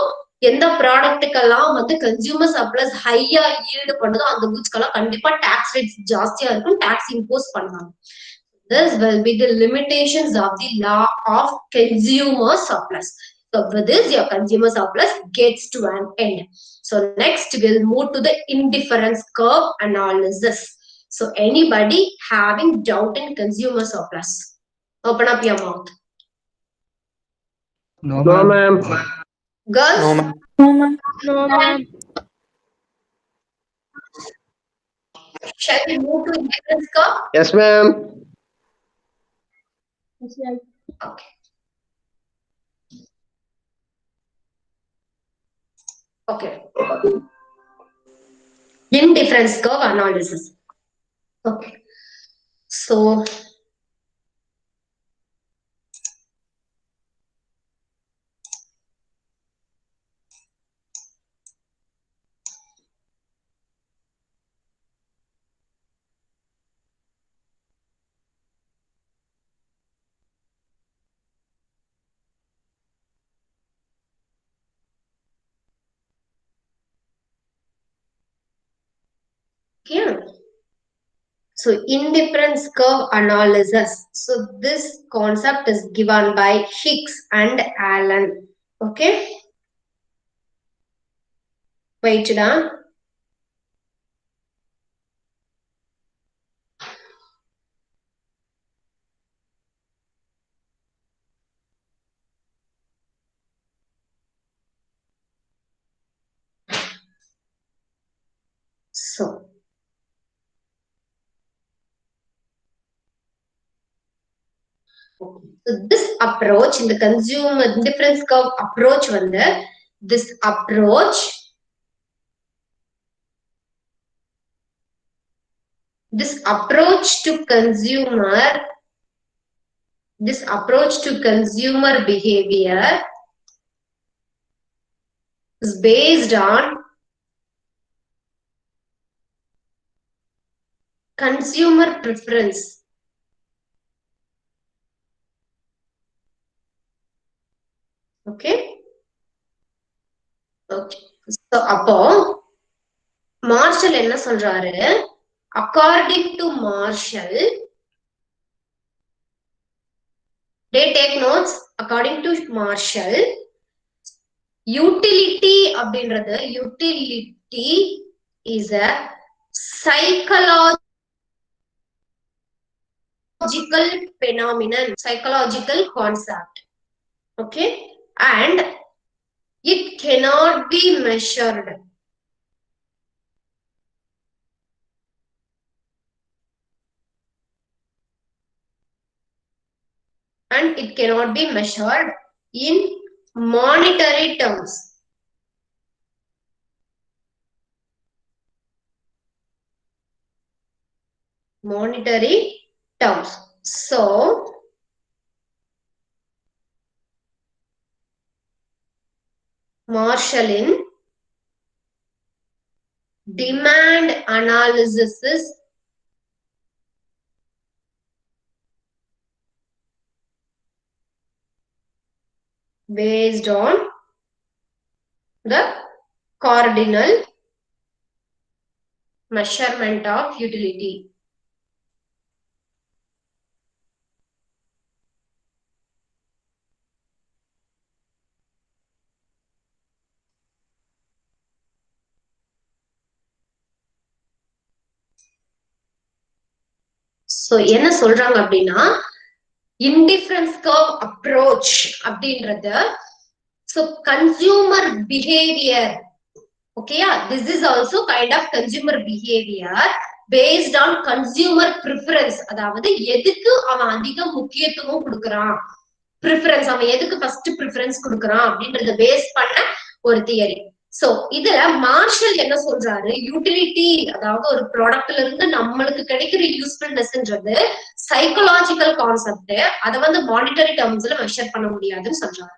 எந்த ப்ராடக்ட்டுக்கெல்லாம் வந்து கன்சியூமர் சர்ப்ளஸ் ஹையா ஈல்டு பண்ணுதோ அந்த குட்ஸ்க்கெல்லாம் கண்டிப்பா டாக்ஸ் ரேட்ஸ் ஜாஸ்தியா இருக்கும், டாக்ஸ் இம்போஸ் பண்ணுவாங்க. This will be the limitations of the law of consumer surplus. So with this, your consumer surplus gets to an end. So next we'll move to the indifference curve analysis. So anybody having doubt in consumer surplus, open up your mouth. No, ma'am. Girls? No, ma'am. No, ma'am. No, ma'am. Shall we move to indifference curve? Yes, ma'am. Okay. Okay. Indifference curve analysis. Okay. So yeah. So indifference curve analysis. So this concept is given by Hicks and Allen. Okay. Wait down. So this approach in the consumer indifference curve approach வந்து this approach to consumer behavior is based on consumer preference. Okay. So அப்போ மார்ஷல் என்ன சொல்றாரு? According to Marshall, they take notes. According to Marshall, utility அப்படின்றது, utility is a psychological phenomenon, psychological concept. Okay, and it cannot be measured. And it cannot be measured in monetary terms. Monetary terms. So, Marshallin demand analysis is based on the cardinal measurement of utility. So என்ன சொல்றாங்க அப்படின்னா, indifference curve approach அப்படின்றது, so consumer behavior, okay, this is also kind of consumer behavior based on consumer preference. அதாவது எதுக்கு அவன் அதிக முக்கியத்துவம் கொடுக்கறான், preference, அவன் எதுக்கு first preference கொடுக்கறான் அப்படின்றத பேஸ் பண்ண ஒரு தியரி. சோ இதுல மார்ஷல் என்ன சொல்றாரு, யூட்டிலிட்டி அதாவது ஒரு ப்ராடக்ட்ல இருந்து நம்மளுக்கு கிடைக்கிற யூஸ்ஃபுல்னஸ்ன்றது சைக்கலாஜிக்கல் கான்செப்ட், அதை வந்து மானிட்டரி டர்ம்ஸ்ல மெஷர் பண்ண முடியாதுன்னு சொல்றாரு.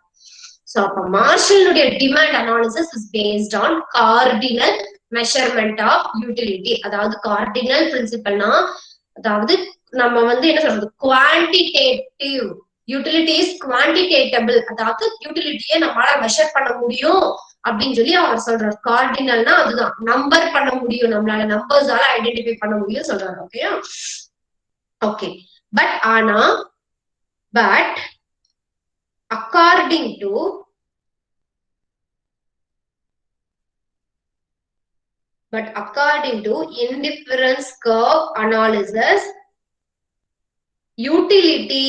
சோ அப்ப மார்ஷலுடைய demand analysis is based on cardinal measurement of utility. அதாவது கார்டினல் பிரின்சிபல்னா, அதாவது நம்ம வந்து என்ன சொல்றது, குவான்டிடேட்டிவ் யூட்டிலிட்டி இஸ் குவான்டிடேட்டபிள், அதாவது யூட்டிலிட்டியை நம்மளால மெஷர் பண்ண முடியும் அப்படின்னு சொல்லி அவர் சொல்றாரு. கார்டினல்னா அதுதான், நம்பர் பண்ண முடியும், நம்மளால நம்பர்ஸால ஐடென்டிஃபை பண்ண முடியும் சொல்றாரு. ஓகே ஓகே பட் ஆனா but according to indifference curve analysis, utility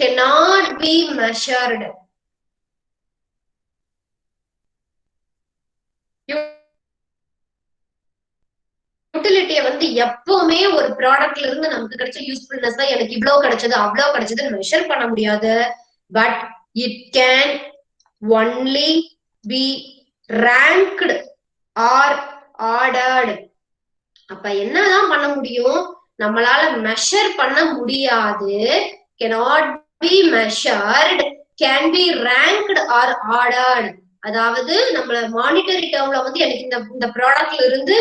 cannot be measured. யூட்டிலிட்டியை வந்து எப்பவுமே ஒரு ப்ராடக்ட்ல இருந்து நமக்கு கிடைச்ச யூஸ்ஃபுல்னஸ் தான் எனக்கு இவ்வளவு கிடைச்சது அவ்வளவு கிடைச்சதுன்னு மெஷர் பண்ண முடியாது. But it can only be ranked or ordered. அப்ப என்னதான் பண்ண முடியும், நம்மளால மெஷர் பண்ண முடியாது, cannot be measured, can be ranked or ordered. அதாவது நம்மள மானிட்டரி டேர்ம்ல வந்து எனக்கு இந்த ப்ராடக்ட்ல இருந்து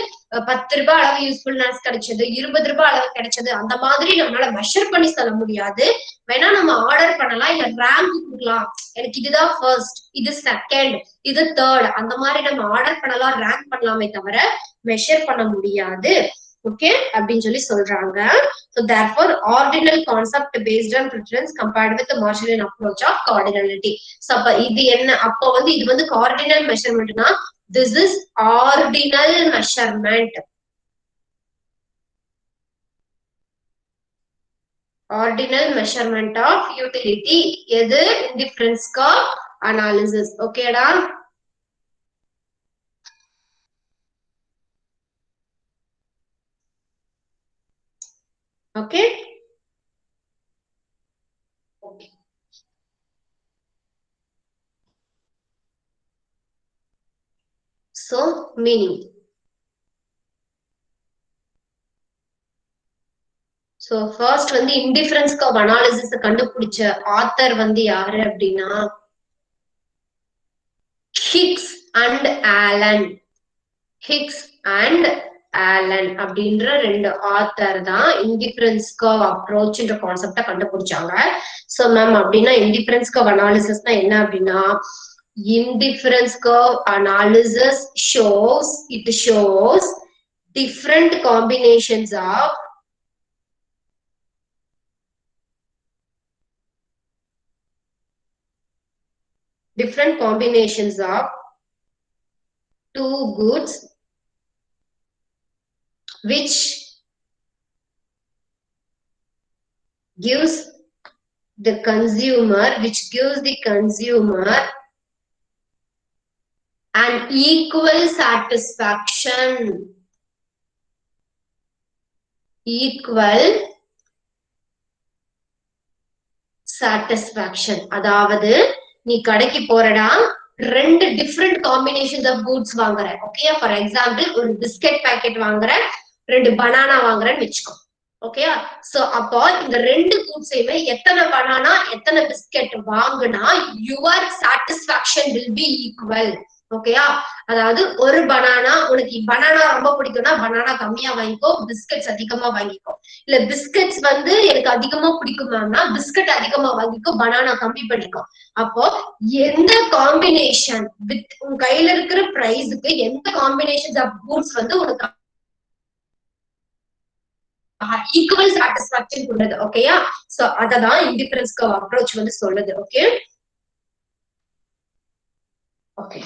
10 ரூபாய் அளவு யூஸ்ஃபுல்னஸ் கிடைச்சது, 20 ரூபாய் அளவு கிடைச்சது, அந்த மாதிரி நம்மளால மெஷர் பண்ணி சொல்ல முடியாது. வேணா நம்ம ஆர்டர் பண்ணலாம், இல்ல ரேங்க் கொடுக்கலாம், எனக்கு இதுதான் ஃபர்ஸ்ட், இது செகண்ட், இது தேர்ட், அந்த மாதிரி நம்ம ஆர்டர் பண்ணலாம், ரேங்க் பண்ணலாமே தவிர மெஷர் பண்ண முடியாது. ஓகே அப்படின்னு சொல்லி சொல்றாங்க. So therefore ordinal concept based on preference compared with the Marshallian approach of cardinality. So அப்ப இது என்ன, அப்ப வந்து இது வந்து cardinal measurementனா, this is ordinal measurement. Ordinal measurement of utility எது, indifference curve analysis. ஓகேடா? Okay. Okay. So meaning. So first வந்து indifference curve analysis கண்டுபிடிச்ச ஆத்தர் வந்து யாரு அப்படின்னா Hicks and Allen. Hicks and Allen அப்படின்ற 2 ஆத்தர் தான் இண்டிஃபரன்ஸ் கர்வ் அப்ரோச்ன்ற கான்செப்ட கண்டுபிடிச்சாங்க. சோ மேம் அப்படின்னா இண்டிஃபரன்ஸ் கர்வ் அனாலிசிஸ்னா என்ன அப்படின்னா, indifference curve analysis shows different combinations of two goods which gives the consumer an equal satisfaction. அதாவது நீ கடைக்கு போறடா, ரெண்டு டிஃப்ரெண்ட் காம்பினேஷன்ஸ் ஆஃப் கூட்ஸ் வாங்குற. ஓகே, ஃபார் எக்ஸாம்பிள் ஒரு பிஸ்கட் பாக்கெட் வாங்குற, ரெண்டு பனானா வாங்குறேன்னு வச்சுக்கோ. ஓகே, சோ அப்போ இந்த ரெண்டு கூட்ஸையுமே எத்தனை பனானா எத்தனை பிஸ்கெட் வாங்குனா your satisfaction will be equal. ஓகேயா, அதாவது ஒரு பனானா, உனக்கு பனானா ரொம்ப பிடிக்கும்னா பனானா கம்மியா வாங்கிக்கோ, பிஸ்கட்ஸ் அதிகமா வாங்கிக்கோ. இல்ல பிஸ்கட்ஸ் வந்து எனக்கு அதிகமா பிடிக்குமானா பிஸ்கட் அதிகமா வாங்கிக்கோ, பனானா கம்மி பண்ணிக்கோ. அப்போ எந்த காம்பினேஷன் வித் உன் கையில இருக்கிற பிரைஸுக்கு எந்த காம்பினேஷன்ஸ் ஆஃப் கூட்ஸ் வந்து உனக்கு ஈக்குவல் சாட்டிஸ்பாக்சன் உள்ளது. ஓகேயா, சோ அததான் இண்டிஃபரன்ஸ் கர்வ் அப்ரோச் வந்து சொல்லுது. ஓகே ஓகே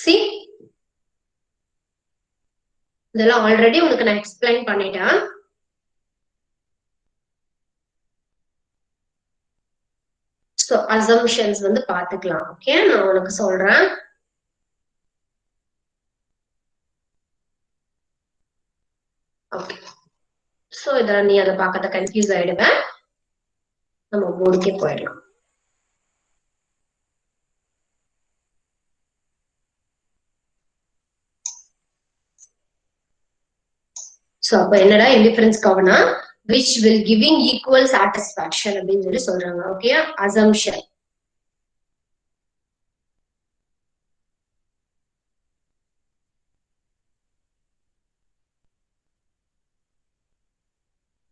see, இதெல்லாம் ஆல்ரெடி உனக்கு நான் எக்ஸ்பிளைன் பண்ணிட்டேன். சோ அசம்ஷன்ஸ் வந்து பாத்துக்கலாம். ஓகே, நான் உனக்கு சொல்றேன். ஓகே, சோ இதெல்லாம் நீ அதை பார்க்கறத கன்ஃபியூஸ் ஆயிடுவேன். நம்ம போர்டுக்கே போயிடலாம். சோ அப்ப என்னடா indifference கர்வ்னா which will giving equal satisfaction அப்படின்னு சொல்லி சொல்றாங்க. Okay, assumption.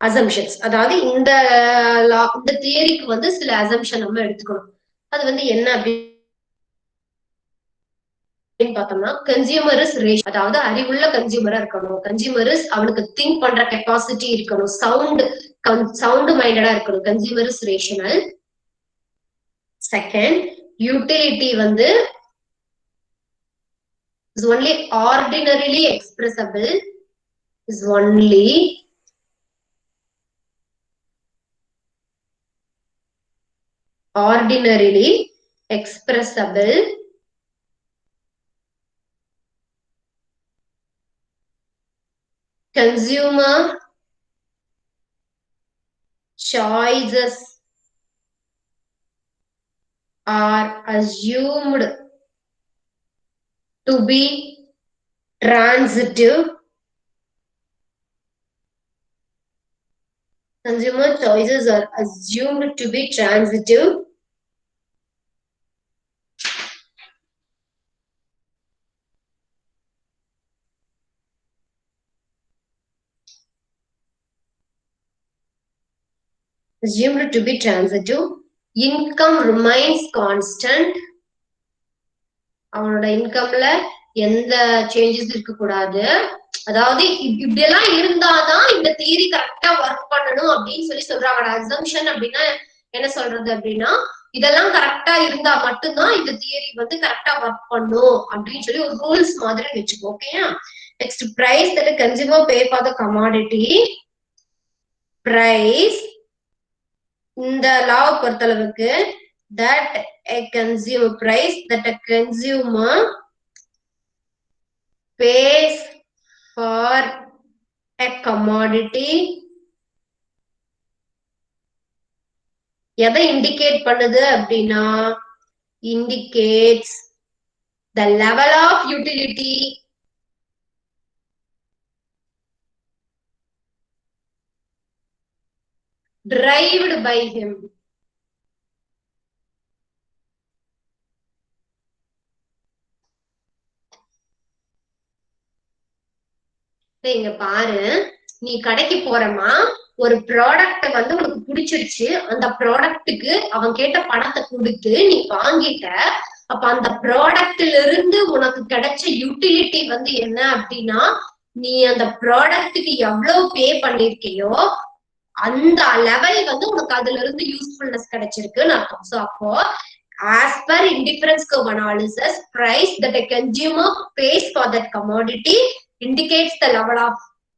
அசம்ஷன்ஸ் அதாவது இந்த தியரிக்கு வந்து சில அசம்ஷன் நம்ம எடுத்துக்கணும். அது வந்து என்ன அப்படின்னு பார்த்தோம்னா, கன்சியூமரிஸ் ரேஷ், அதாவது அறிவுள்ள கன்சியூமரா இருக்கணும். கன்சியூமரிஸ் அவனுக்கு திங்க் பண்ற கெப்பாசிட்டி இருக்கணும். சவுண்ட் மைண்டடா இருக்கணும். கன்சியூமரிஸ் ரேஷனல். செகண்ட், யூட்டிலிட்டி வந்து is only ordinarily expressible, is only ordinarily expressible consumer choices are assumed to be transitive. Consumer choices are assumed to be transitive. Assumed to be transitive. Income remains constant. அவனோட இன்கம்ல எந்த சேஞ்சஸ் இருக்க கூடாது. அதாவது இப்படி எல்லாம் இருந்தாதான் இந்த தியரி கரெக்டா ஒர்க் பண்ணணும் அப்படின்னு சொல்லி சொல்றாங்க. அசம்ஷன் அப்படின்னா என்ன சொல்றது அப்படின்னா, இதெல்லாம் கரெக்டா இருந்தா மட்டும்தான் இந்த தியரி வந்து கரெக்டா ஒர்க் பண்ணும் அப்படின்னு சொல்லி ஒரு ரூல்ஸ் மாதிரி வச்சுக்கோ. ஓகேயா, next price that consumer pay for the commodity. Price இந்த லாவை பொறுத்தளவுக்கு that a consumer price that a consumer pays for a commodity எதை இண்டிகேட் பண்ணுது அப்படின்னா, indicates the level of utility derived by him. இங்க பாரு, நீ கடைக்கு போறமா, ஒரு ப்ராடக்ட் வந்து உனக்கு பிடிச்சிருச்சு, அந்த ப்ராடக்ட்டுக்கு அவன் கேட்ட பணத்தை கொடுத்து நீ வாங்கிட்ட. அப்ப அந்த ப்ராடக்ட்ல இருந்து உனக்கு கிடைச்ச யூட்டிலிட்டி வந்து என்ன அப்படின்னா, நீ அந்த ப்ராடக்ட்டுக்கு எவ்வளவு பே பண்ணிருக்கியோ அந்த லெவல் வந்து உனக்கு அதுல இருந்து யூஸ்ஃபுல்னஸ் கிடைச்சிருக்குன்னு அர்த்தம். சோ அப்போ as per indifference curve analysis, price that a consumer pays for that commodity indicates the level of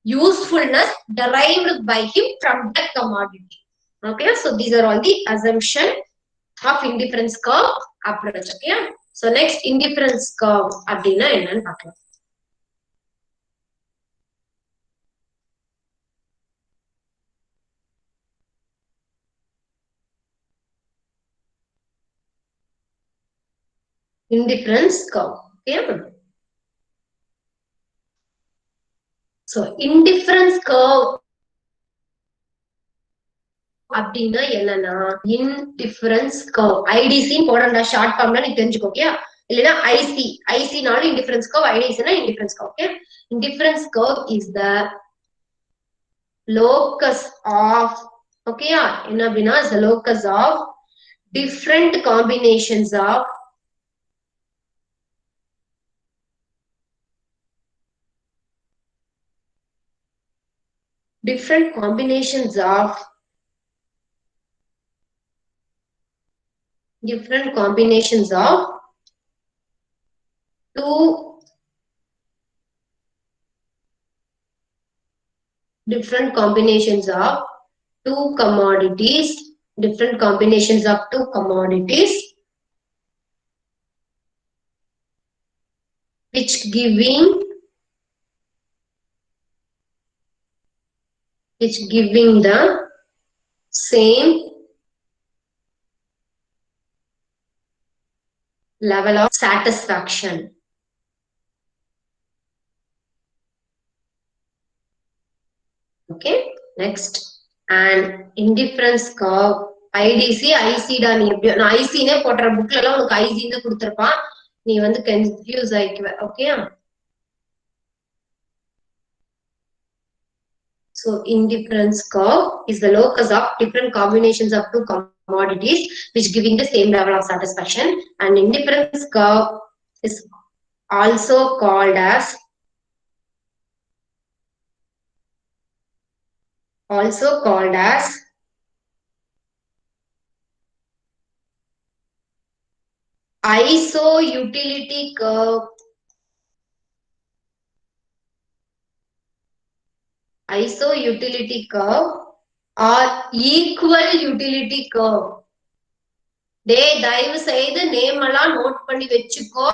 usefulness derived by him from that commodity. Okay, so these are all the assumption of indifference curve approach. Okay, so next indifference curve அப்படின்னா என்னன்னு பார்க்கலாம். Indifference curve. Okay, so indifference curve அப்படின்னா என்னன்னா, இன்டிஃபரன்ஸ் கர்வ் ஐடிசி போடண்டா ஷார்ட் ஃபார்ம்ல நீ தெரிஞ்சுக்கோ. ஓகே, இல்லைன்னா ஐசினாலும் இன்டிஃபரன்ஸ் கர்வ், ஐடிசினா indifference curve. Okay, indifference curve is the locus of, ஓகேயா, என்ன அப்படின்னா is the locus of different combinations of different combinations of two commodities, which giving the same level of satisfaction. Okay, next, and indifference curve IDC IC டா. நீ எப்படியோ நான் IC னே போடுற புக்ல எல்லாம் உனக்கு IC ன்னு கொடுத்திருப்பான், நீ வந்து கன்ஃபியூஸ் ஆயிக்குவ. Okay, so indifference curve is the locus of different combinations of two commodities which giving the same level of satisfaction. And indifference curve is also called as iso-utility curve, or equal utility curve. தயவு செய்து நேம் எல்லாம் நோட் பண்ணி வச்சுக்கோ.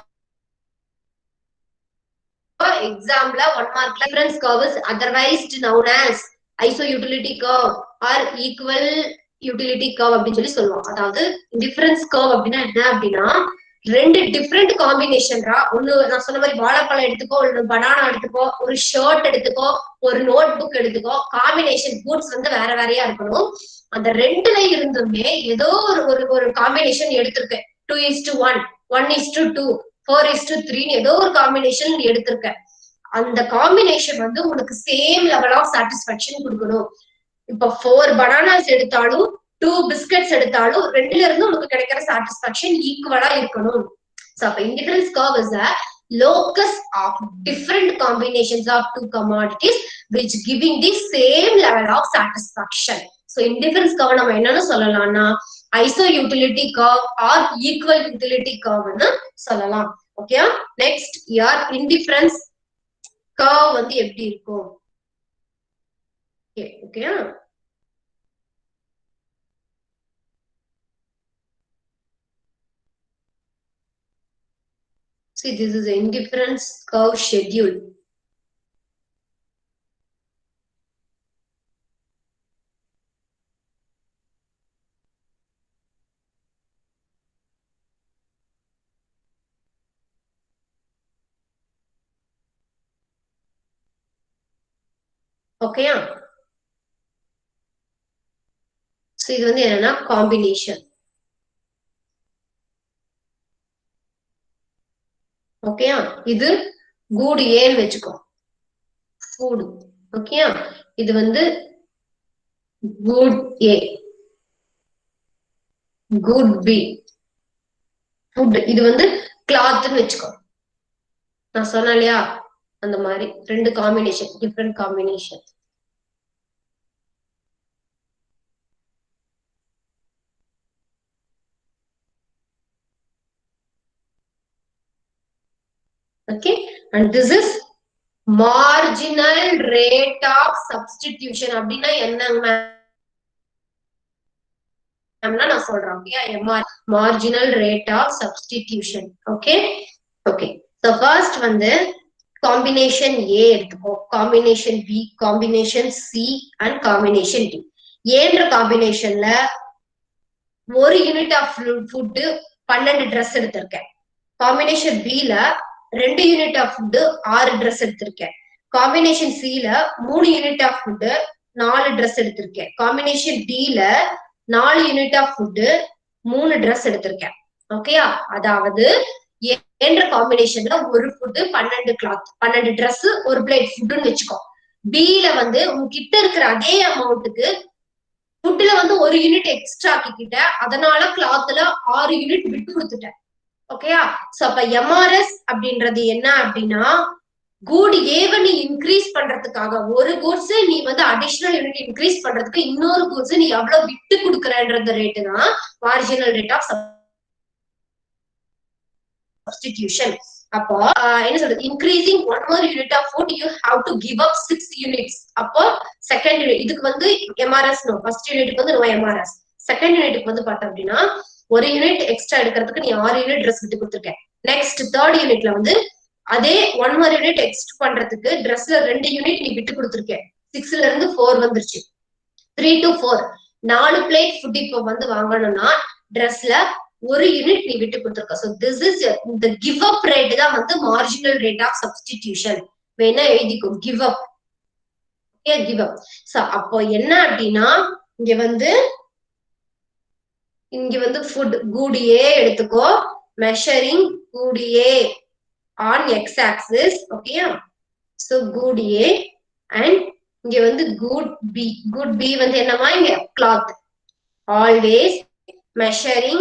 எக்ஸாம்ல 1 மார்க்ல difference curve is otherwise known as iso-utility curve or equal utility curve அப்படின்னு சொல்லி சொல்லுவோம். அதாவது difference curve அப்படின்னா என்ன அப்படின்னா, ரெண்டு டிஃப்ரெண்ட் காம்பினேஷன்ரா. ஒண்ணு நான் சொன்ன மாதிரி வாழைப்பழம் எடுத்துக்கோ, ஒரு பனானா எடுத்துக்கோ, ஒரு ஷர்ட் எடுத்துக்கோ, ஒரு நோட் புக் எடுத்துக்கோ. காம்பினேஷன் கூட்ஸ் வந்து வேற வேறையா இருக்கணும். அந்த ரெண்டுல இருந்துமே ஏதோ ஒரு காம்பினேஷன் எடுத்திருக்க. 2:1, 1:2, 4:3 ஏதோ ஒரு காம்பினேஷன் எடுத்திருக்க. அந்த காம்பினேஷன் வந்து உனக்கு சேம் லெவல் ஆஃப் சாட்டிஸ்பாக்சன் கொடுக்கணும். இப்ப 4 பனானாஸ் எடுத்தாலும் 2 பிஸ்கட்ஸ் எடுத்தாலும் ரெண்டுல இருந்து உனக்கு கிடைக்கிற சாட்டிஸ்பாக்சன் ஈக்குவலா இருக்கணும். சோ அப்ப indifference curve is a locus of different combinations of two commodities which giving the same level of satisfaction. So indifference curve நம்ம என்னன்னு சொல்லலாம்னா iso-utility curve or equal utility curve ன்னு சொல்லலாம். ஓகே, நெக்ஸ்ட் யார் indifference curve வந்து எப்படி இருக்கும்? Okay, see, this is an indifference curve schedule. Okay, so இது வந்து என்னன்னா காம்பினேஷன். ஓகே, இது good ஏன்னு வெச்சுக்கோ, food. ஓகே, இது வந்து good A, good B. food இது வந்து கிளாத்னு வச்சுக்கோ. நான் சொன்னேன் இல்லையா அந்த மாதிரி ரெண்டு combination, different combination. Okay, and this is marginal rate of substitution. அப்படின்னா என்னங்க நான் சொல்றேன். Okay, marginal rate of substitution. Okay, okay. So first வந்து combination A எடுத்துக்கோ, combination B, combination C and combination D. ஏன்ற காம்பினேஷன்ல ஒரு யூனிட் ஆஃப் ஃபுட் 12 ட்ரெஸ் எடுத்திருக்கேன். காம்பினேஷன் B ல 2 யூனிட் ஆஃப் ஃபுட் 6 ட்ரெஸ் எடுத்திருக்கேன். காம்பினேஷன் C ல 3 யூனிட் ஆஃப் ஃபுட் 4 ட்ரெஸ் எடுத்திருக்கேன். காம்பினேஷன் D ல 4 யூனிட் ஆஃப் ஃபுட் 3 ட்ரெஸ் எடுத்திருக்கேன். ஓகேயா? அதாவது என்ற காம்பினேஷன்ல ஒரு ஃபுட் 12 கிளாத் 12 ட்ரெஸ் ஒரு பிளேட் ஃபுட்னு வச்சுக்கோ. B ல வந்து உங்ககிட்ட இருக்கிற அதே அமௌண்ட்டுக்கு ஃபுட்ல வந்து ஒரு யூனிட் எக்ஸ்ட்ரா ஆக்கிக்கிட்ட, அதனால கிளாத்ல 6 யூனிட் விட்டு கொடுத்துட்டேன். ஓகேயா? சோ அப்ப எம்ஆர்எஸ் அப்படின்றது என்ன அப்படின்னா, குட் ஏவை நீ இன்க்ரீஸ் பண்றதுக்காக ஒரு கூட்ஸ் நீ வந்து அடிஷனல் யூனிட் இன்க்ரீஸ் பண்றதுக்கு இன்னொரு கூட்ஸ் நீ எவ்வளவு விட்டு கொடுக்குறன்ற ரேட்டு தான் மார்ஜினல் ரேட் ஆஃப் substitution. அப்போ என்ன சொல்றது, increasing one more unit of food you have to give up 6 units. அப்போ செகண்ட் யூனிட் இதுக்கு வந்து எம்ஆர்எஸ் நோ, ஃபர்ஸ்ட் யூனிட்க்கு வந்து நோ எம்ஆர்எஸ். செகண்ட் யூனிட்க்கு வந்து பார்த்தோம் அப்படின்னா ஒரு யூனிட் எக்ஸ்ட்ரா எடுக்கிறதுக்கு நீ 6 யூனிட் ட்ரெஸ் விட்டு கொடுத்துருக்கேன். நெக்ஸ்ட் தேர்ட் யூனிட்ல வந்து அதே ஒன் மோர் யூனிட் எக்ஸ்ட் பண்றதுக்கு ட்ரெஸ்ல 2 யூனிட் நீ விட்டு கொடுத்துருக்கேன். 6ல இருந்து 4 வந்துருச்சு. 3 to 4 4 பிளேட் ஃபுட் இப்போ வந்து வாங்கணும்னா ட்ரெஸ்ல ஒரு யூனிட் நீ விட்டு கொடுத்துருக்க. So this is the give up rate தான் வந்து marginal rate of substitution. வேணா எழுதிக்கோ, give up. Okay, give up. So அப்போ என்ன அப்படின்னா இங்க வந்து ஃபுட் good A எடுத்துக்கோ, measuring good A on x axis. ஓகேயா? சோ good A and இங்க வந்து good B. good B வந்து என்னமா இங்க cloth. always measuring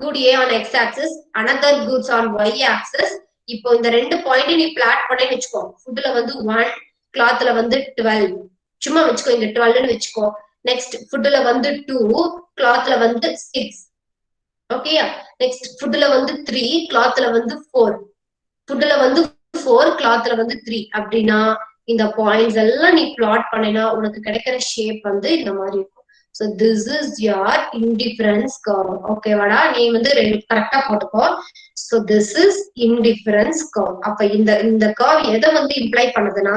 good A on x axis, another goods on y axis. இப்போ இந்த ரெண்டு பாயிண்ட் நீ பிளாட் பண்ணி வச்சுக்கோ. ஃபுட்ல வந்து 1, கிளாத்ல வந்து 12. சும்மா வச்சுக்கோ, இங்க 12ன்னு வச்சுக்கோ. நெக்ஸ்ட் ஃபுட்ல வந்து 2, கிளாத்ல வந்து 6. ஓகேயா? நெக்ஸ்ட் ஃபுட்ல வந்து 3, கிளாத்ல வந்து 4. ஃபுட்ல வந்து 4, கிளாத்ல வந்து 3. அப்படின்னா இந்த பாயிண்ட்ஸ் எல்லாம் நீ பிளாட் பண்ணினா உனக்கு கிடைக்கிற ஷேப் வந்து இந்த மாதிரி இருக்கும். So this is your indifference curve. Okay வாடா, நீ வந்து கரெக்டா போட்டுக்கோ. So this is indifference curve. அப்ப இந்த curve எதை வந்து இம்ப்ளை பண்ணுதுன்னா,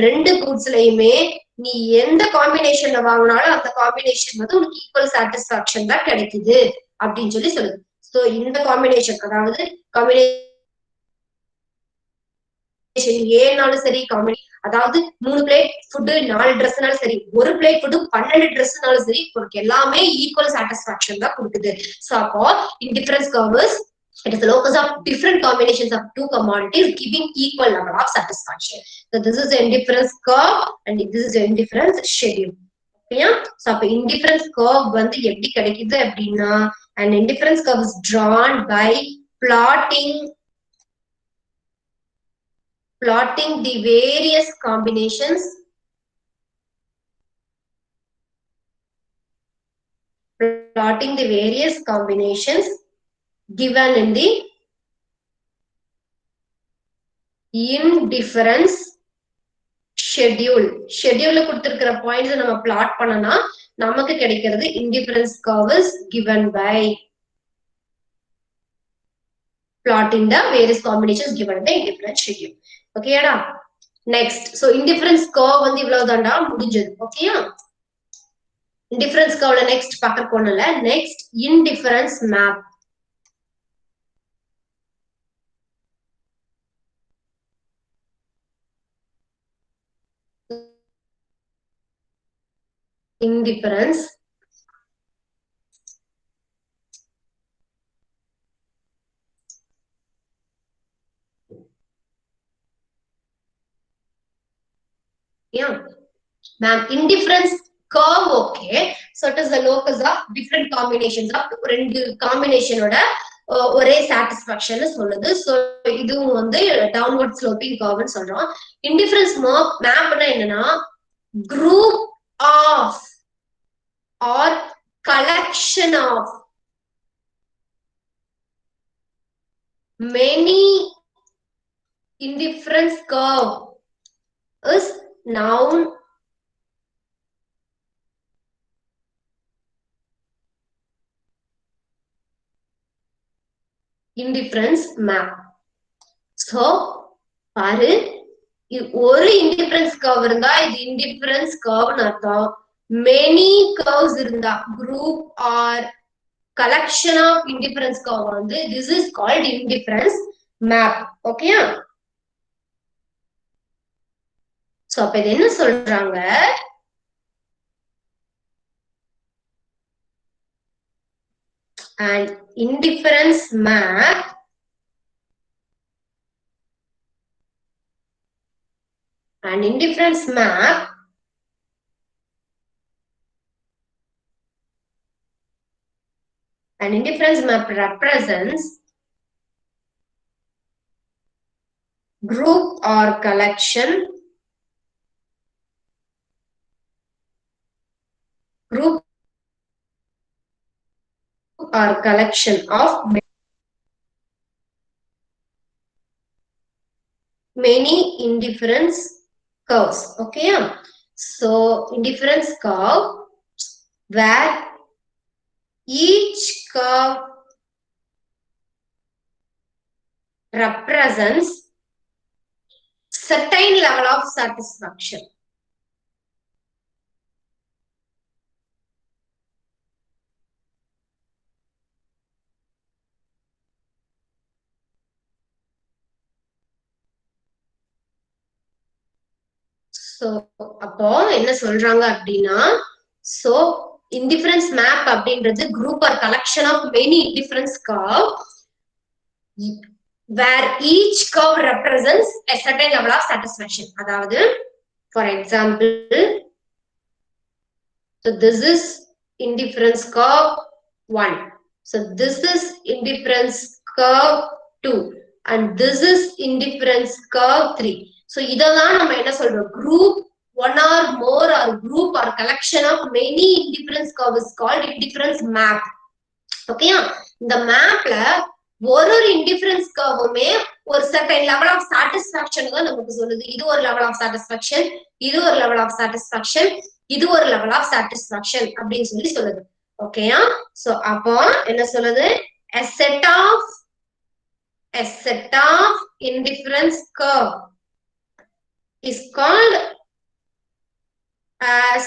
ரெண்டு கூட்ஸ்லயுமே நீ எந்த காம்பினேஷன்ல வாங்கினாலும் அந்த காம்பினேஷன் வந்து உனக்கு ஈக்குவல் சாட்டிஸ்பாக்சன் தான் கிடைக்குது அப்படின்னு சொல்லி சொல்லுது. சோ இந்த காம்பினேஷன், அதாவது காம்பினேஷன் ஏனாலும் சரி, அதாவது 3 பிளேட் ஃபுட் 4 ட்ரெஸ்னாலும் சரி, ஒரு பிளேட் ஃபுட் 12 ட்ரெஸ்னாலும் சரி, உனக்கு எல்லாமே ஈக்குவல் சாட்டிஸ்பாக்சன் தான் கொடுக்குது. சோ அப்போ indifference curve is it is the locus of different combinations of two commodities giving equal level of satisfaction. So this is the indifference curve and this is the indifference schedule. Okay? So அப்ப indifference curve வந்து எப்படி கிடைக்குது அப்படின்னா, an indifference curve is drawn by plotting the various combinations given in the indifference schedule. Scheduleல கொடுத்திருக்கிற பாயிண்ட்ஸ் நம்ம பிளாட் பண்ணனா நமக்கு கிடைக்கிறது indifference curve is given by plotting the various combinations given in the indifference schedule. ஓகேடா? நெக்ஸ்ட், சோ indifference curve வந்து இவ்வளவுதான்டா, முடிஞ்சது. ஓகேயா? indifference curveல நெக்ஸ்ட் பார்க்க போனல, next indifference map. indifference indifference curve okay, so it is the locus of different combinations of ரெண்டு காம்பினேஷனோட ஒரே சாட்டிஸ்பாக்சன் சொல்லுது. சோ இதுவும் வந்து டவுன்வர்ட் ஸ்லோப்பிங் கர்வ் னு சொல்றோம். இன்டிஃபரன்ஸ் மேப்னா என்னன்னா group of or collection of many indifference curve is noun indifference map. So பாரு ஒரு indifference curve இருந்தா இது indifference curve னு அர்த்தம். many curves இருந்தா group or collection of indifference curve வந்து this is called indifference map. Okay, so அப்ப இது என்ன சொல்றாங்க, and indifference map and indifference map and indifference map represents group or collection or collection of many indifference curves. Okay, so indifference curve where each curve represents certain level of satisfaction. So அப்போ என்ன சொல்றாங்க அப்படின்னா, so indifference map அப்படின்றது group or collection of many indifference curve where each curve represents a certain level of satisfaction. அதாவது for example, so this is indifference curve 1, so this is indifference curve 2 and this is indifference curve 3. so இதெல்லாம் நம்ம என்ன சொல்றோம், group one or more or group or collection of many indifference curve is called indifference map. ஓகேயா, இந்த மேப்ல ஒரு indifference curveமே ஒரு certain level of satisfaction தான் நமக்கு சொல்லுது. இது ஒரு level of satisfaction, இது ஒரு level of satisfaction, இது ஒரு level of satisfaction அப்படின்னு சொல்லி சொல்லுது. ஓகேயா, சோ அப்போ என்ன சொல்லுது, a set of indifference curve is called as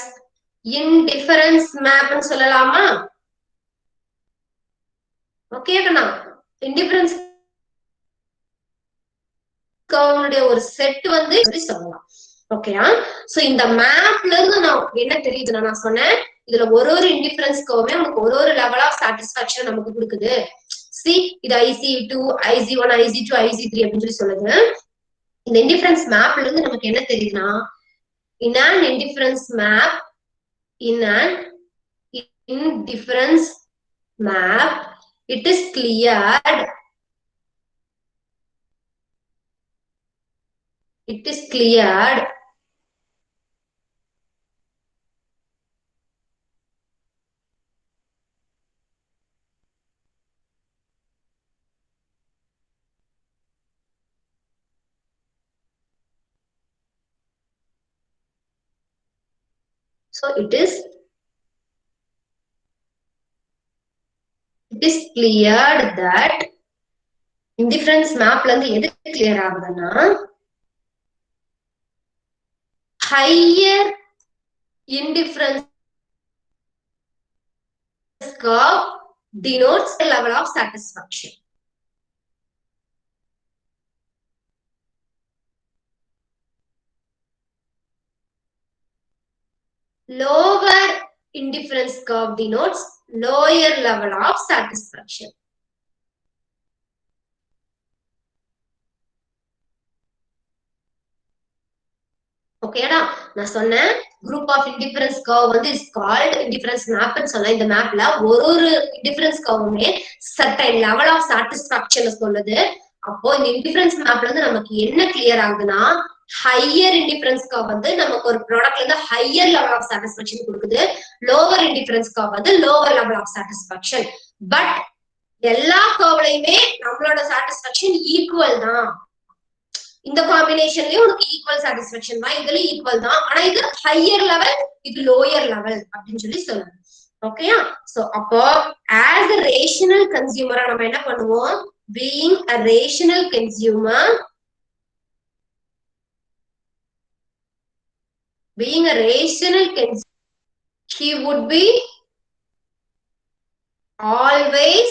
indifference map னு சொல்லலாமா? ஓகேங்களா, indifference curve ஒரு செட் வந்து சொல்லலாம். ஓகேயா, சோ இந்த மேப்ல இருந்து நான் என்ன தெரியுதுன்னா, நான் சொன்னேன் இதுல ஒரு indifference curve நமக்கு ஒரு லெவல் ஆஃப் சாட்டிஸ்பாக்சன் நமக்கு கொடுக்குது. see இது IC2 IC1 IC2 IC3 அப்படின்னு சொல்லி சொல்லுது. இந்த indifference mapல இருந்து நமக்கு என்ன தெரியுதுன்னா, in an indifference map it is cleared so it is cleared that indifference mapல இருந்து எது clear ஆகுதுன்னா, higher indifference curve denotes a level of satisfaction. Lower indifference curve denotes lower level of satisfaction. ஓகேடா, நான் சொன்னேன் குரூப் ஆஃப் இன்டிஃபரன்ஸ் கர்வ் வந்து இஸ் கால்ட் இன்டிஃபரன்ஸ் மேப்னு சொன்னேன். இந்த மேப்ல ஒரு இன்டிஃபரன்ஸ் கர்வுமே சர்டைன் லெவல் ஆஃப் சாட்டிஸ்பாக்சன் சொல்லுது. அப்போ இந்த இன்டிஃபரன்ஸ் மேப்ல இருந்து நமக்கு என்ன கிளியர் ஆகுதுன்னா, ஹையர் இன்டிஃபரன்ஸ் கர்வ் வந்து நமக்கு ஒரு ப்ராடக்ட்ல இருந்து ஹையர் லெவல் ஆஃப் சாட்டிஸ்பாக்சன் கொடுக்குது, லோவர் இன்டிஃபரன்ஸ் கர்வ் வந்து lower level of satisfaction. But எல்லா கர்வ்லயுமே நம்மளோட சாட்டிஸ்பாக்சன் ஈக்குவல் தான். இந்த காம்பினேஷன்லயும் உனக்கு ஈக்குவல் சாட்டிஸ்பாக்சன் தான், இதுல ஈக்குவல் தான். ஆனா இது ஹையர் லெவல், இது லோயர் லெவல் அப்படின்னு சொல்லி சொல்லணும். ஓகேயா? சோ அப்போ ஆஸ் a ரேஷனல் கன்சியூமரா நம்ம என்ன பண்ணுவோம்? being a rational consumer, he would be always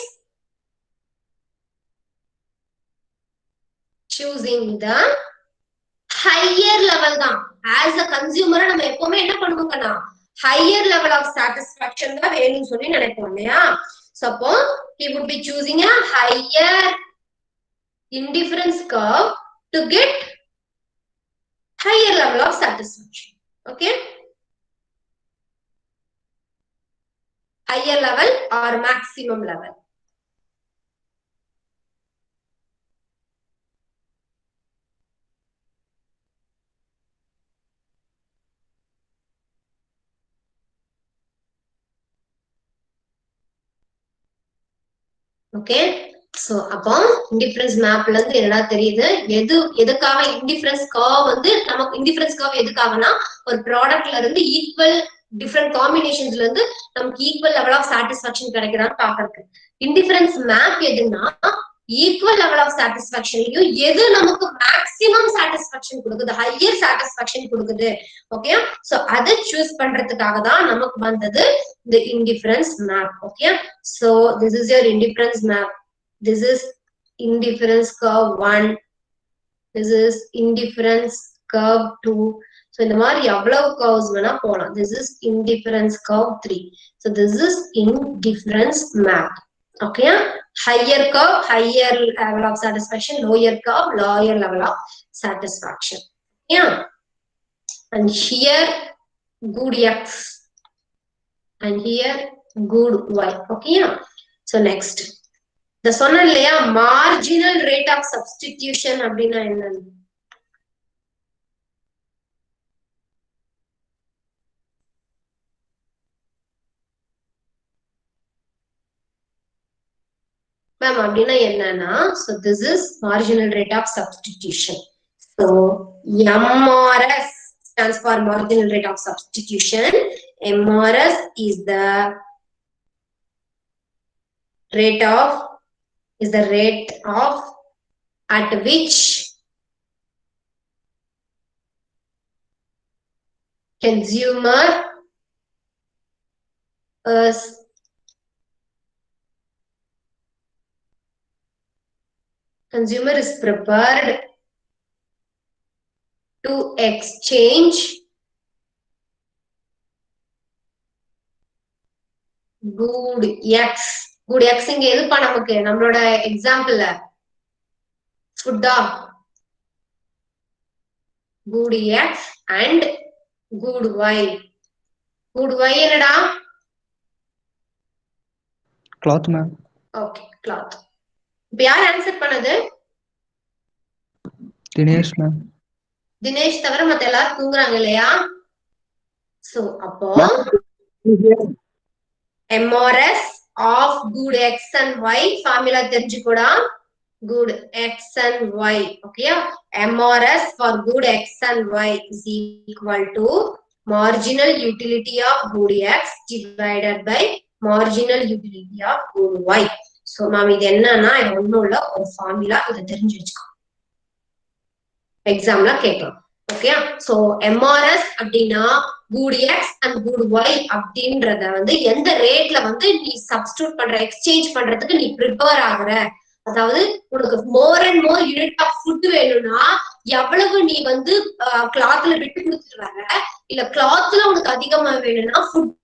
choosing the higher level தான். as a consumer நம்ம எப்பவுமே என்ன பண்ணுவோம்னா higher level of satisfaction தான் வேணும்னு சொல்லி நினைப்போம் இல்லையா? so அப்போ he would be choosing a higher indifference curve to get higher level of satisfaction. okay, higher level or maximum level. Okay, so அப்போ இன்டிஃபரன்ஸ் மேப்ல இருந்து என்ன தெரியுது? எதுக்காக இன்டிஃபரன்ஸ் கர்வ் வந்து நமக்கு இன்டிஃபரன்ஸ் கர்வ் எதுக்காகனா ஒரு ப்ராடக்ட்ல இருந்து ஈக்குவல் டிஃபரெண்ட் காம்பினேஷன்ஸ்ல இருந்து நமக்கு ஈக்குவல் லெவல் ஆஃப் சாட்டிஸ்பாக்சன் கிடைக்குதான்னு பாக்குறதுக்கு. இன்டிஃபரன்ஸ் மேப் எதுன்னா ஈக்குவல் லெவல் ஆஃப் சாட்டிஸ்பாக்சன்லயும் எது நமக்கு மேக்ஸிமம் சாட்டிஸ்பாக்சன் கொடுக்குது, ஹையர் சாட்டிஸ்பாக்சன் கொடுக்குது. ஓகே, சோ அதை சூஸ் பண்றதுக்காக தான் நமக்கு வந்தது இந்த indifference map. Okay, so this is your indifference map. This is indifference curve 1, this is indifference curve 2. So இந்த மாதிரி எவ்வளவு கர்வ்ஸ் வேணா போலாம். This is indifference curve 3. So this is indifference map. okay, higher curve higher level of satisfaction, lower curve lower level of satisfaction. yeah, and here good x and here good y. okay, yeah. so next the சொன்ன இல்லையா marginal rate of substitution அப்படின்னா என்னன்னு? மேம் அப்படின்னா என்னன்னா, so this is marginal rate of substitution. so MRS stands for marginal rate of substitution. MRS is the rate of at which consumer is prepared to exchange good x. good x இங்க எதுப்பா நமக்கு? நம்மளோட எக்ஸாம்பிள்ல ஃபுட்டா? good x and good y. good y என்னடா? cloth ma'am. okay, cloth. இப்ப யார் ஆன்சர் பண்ணது? தினேஷ் மேம். தினேஷ் தவிர மத்த எல்லாரும் தூங்குறாங்க இல்லையா? சோ அப்போ MRS of good x and y formula தெரிஞ்சுக்கூடா. good x and y. okay, MRS for good x and y is equal to marginal utility of good x divided by marginal utility of good y. so ma'am இது என்னன்னா ஒண்ணும் இல்ல, ஒரு ஃபார்முலா. இதை தெரிஞ்சு வச்சுக்கோ, எக்ஸாம்ல கேட்கலாம். ஓகே, சோ MRS அப்படின்னா good x and good y அப்படின்றத வந்து எந்த ரேட்ல வந்து நீ சப்ஸ்டிடியூட் பண்ற, எக்ஸ்சேஞ்ச் பண்றதுக்கு நீ ப்ரிப்பேர் ஆகுற. அதாவது உனக்கு more and more unit of food வேணும்னா எவ்வளவு நீ வந்து கிளாத்ல விட்டு கொடுத்துட்டு வர, இல்ல கிளாத்ல உனக்கு அதிகமா வேணும்னா ஃபுட்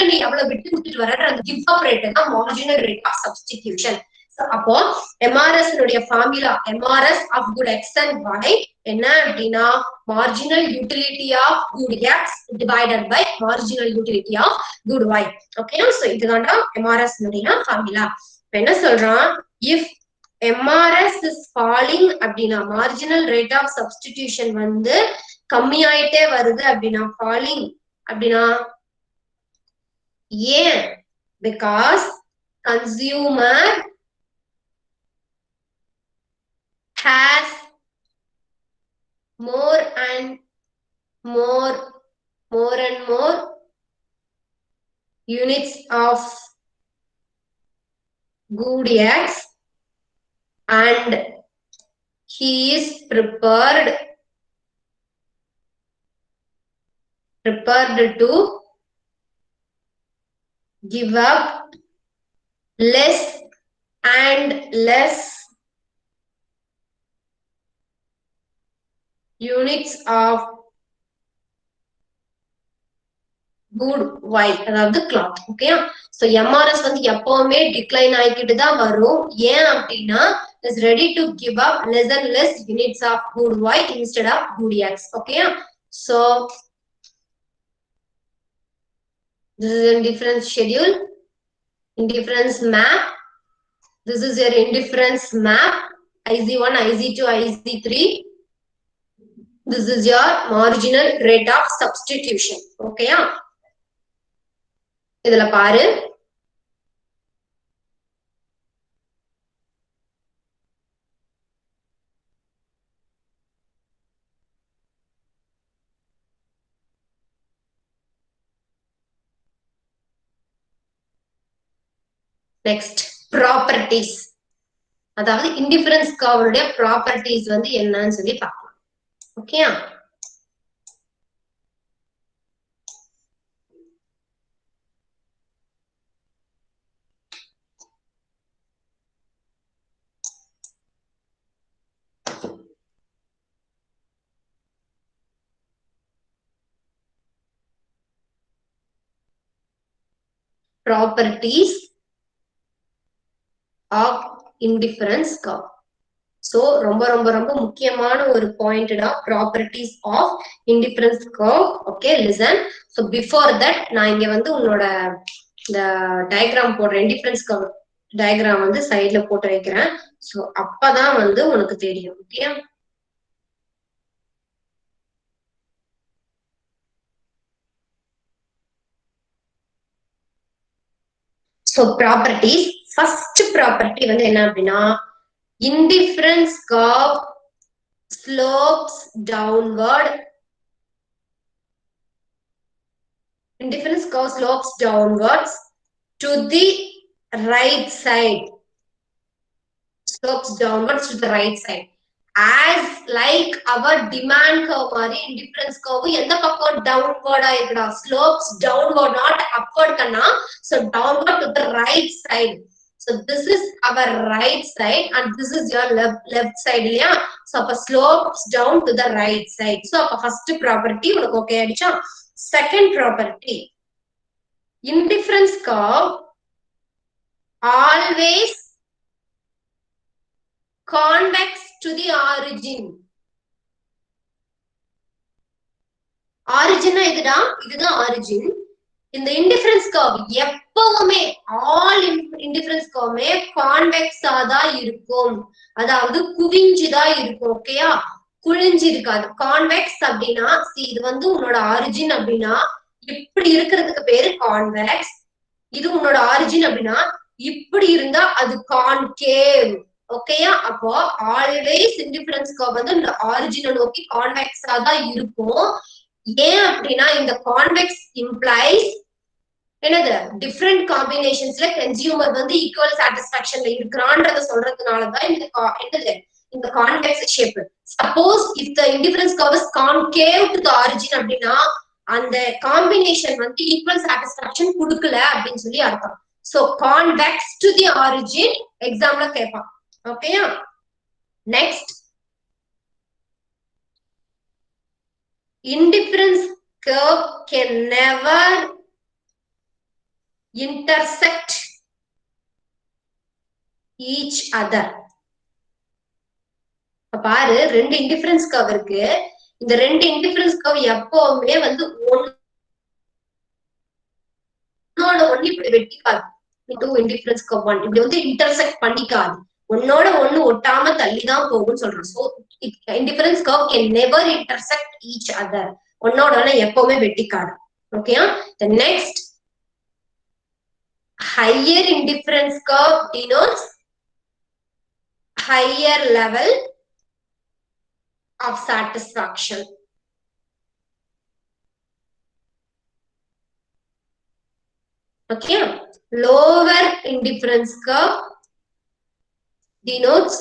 நீ எவ்வளவு விட்டு கொடுத்துட்டு வர, அந்த கிவ் அப் ரேட் தான் மார்ஜினல் ரேட் ஆஃப் சப்ஸ்டிடியூஷன். அப்போ MRS formula MRS of good x and y என்ன அப்படின்னா marginal utility of good x divided by marginal utility of good y. Okay, so இதுதான்டா எம்ஆர்எஸ் ஃபார்முலா. என்ன சொல்றான், இஃப் MRS is falling அப்படின்னா marginal rate of substitution வந்து கம்மியாயிட்டே வருது அப்படின்னா falling அப்படின்னா ஏன், because consumer has more and more units of good X and he is prepared to give up less and less units of good y, அதாவது cloth. ஓகே, சோ எம்ஆர்எஸ் வந்து எப்பவுமே டிக்ளைன் ஆகிக்கிட்டு தான் வரும். ஏன் அப்படின்னா is ready to give up less and less units of good y instead of good x. Okay, so this is indifference schedule, indifference map. This is your indifference map, IZ1, IZ2, IZ3. This is your marginal rate of substitution. Okay, இதுல பாரு, நெக்ஸ்ட் ப்ராப்பர்ட்டிஸ், அதாவது இன்டிஃபரன்ஸ் கர்வுடைய ப்ராப்பர்ட்டிஸ் வந்து என்னன்னு சொல்லி பார்க்கலாம். Okay, properties of indifference curve. So ரொம்ப ரொம்ப ரொம்ப முக்கியமான ஒரு பாயிண்டடா properties of indifference curve. Okay, listen. So before that நான் இங்க வந்து உன்னோட இந்த டயக்ராம் போடுறேன், இன்டிஃபரன்ஸ் கர்வ் டயக்ராம் வந்து சைட்ல போட்டு வைக்கிறேன். ஸோ அப்பதான் வந்து உனக்கு தெரியும். Okay, so properties, first property வந்து என்ன அப்படின்னா indifference curve slopes downward. Indifference curve slopes downwards to the right side. Slopes downwards to the right side. As like our demand curve மாதிரி indifference curve எந்த பக்கம் downward ஆயிருக்குடா, slopes downward not upward கண்ணா. So downward to the right side. So this is our right side and this is your left side இல்லையா. So அப்ப slopes down to the right side. So அப்ப first property உனக்கு ஓகே ஆயிடுச்சா. Second property, indifference curve always convex to the origin. Origin இதுடா, இதுதான் origin. இந்த இன்டிஃபரன்ஸ் கர்வ் எப்பவுமே ஆல் இன்டிஃபரன்ஸ் கர்வுமே கான்வெக்ஸா தான் இருக்கும், அதாவது குவிஞ்சுதான் இருக்கும். ஓகேயா, குழிஞ்சு இருக்காது. கான்வெக்ஸ் அப்படின்னா இது வந்து உன்னோட ஆரிஜின் அப்படின்னா இப்படி இருக்கிறதுக்கு பேரு கான்வெக்ஸ். இது உன்னோட ஆரிஜின் அப்படின்னா இப்படி இருந்தா அது கான்கேவ். ஓகேயா, அப்போ ஆல்வேஸ் இன்டிஃபரன்ஸ் கர்வ் வந்து இந்த ஆரிஜினை நோக்கி கான்வெக்ஸா தான் இருக்கும். ஏன் அப்படின்னா இந்த கான்வெக்ஸ் இம்ப்ளைஸ் என்னது, டிஃப்ரெண்ட் காம்பினேஷன்ஸ்ல கன்சியூமர் வந்து ஈக்குவல் சாட்டிஸ்பாக்சன்ல இருக்கிறான்றத சொல்றதுனாலதான் இந்த என்னது இந்த convex shape. Suppose if the indifference curve is concave to the origin அப்படின்னா அந்த காம்பினேஷன் வந்து ஈக்குவல் சாட்டிஸ்பாக்சன் கொடுக்கல அப்படின்னு சொல்லி அர்த்தம். So convex to the origin எக்ஸாம்ல கேட்பான். ஓகேயா, next indifference curve can never intersect each other. பாரு ரெண்டு இன்டிஃபரன்ஸ் கர்வ் இருக்கு. இந்த ரெண்டு இன்டிஃபரன்ஸ் கர்வ் எப்பவுமே வந்து ஒன்னோட ஒண்ணு இப்படி வெட்டிக்காது. டூ இன்டிஃபரன்ஸ் கர்வ் ஒன் இப்படி வந்து இன்டர்செக்ட் பண்ணிக்காது. ஒன்னோட ஒண்ணு ஒட்டாம தள்ளிதான் போகும்னு சொல்றோம். So indifference curve can never intersect each other. ஒன்னோட ஒண்ணு எப்பவுமே வெட்டிக்காது. ஓகேயா? The next higher indifference curve denotes higher level of satisfaction. Okay, lower indifference curve denotes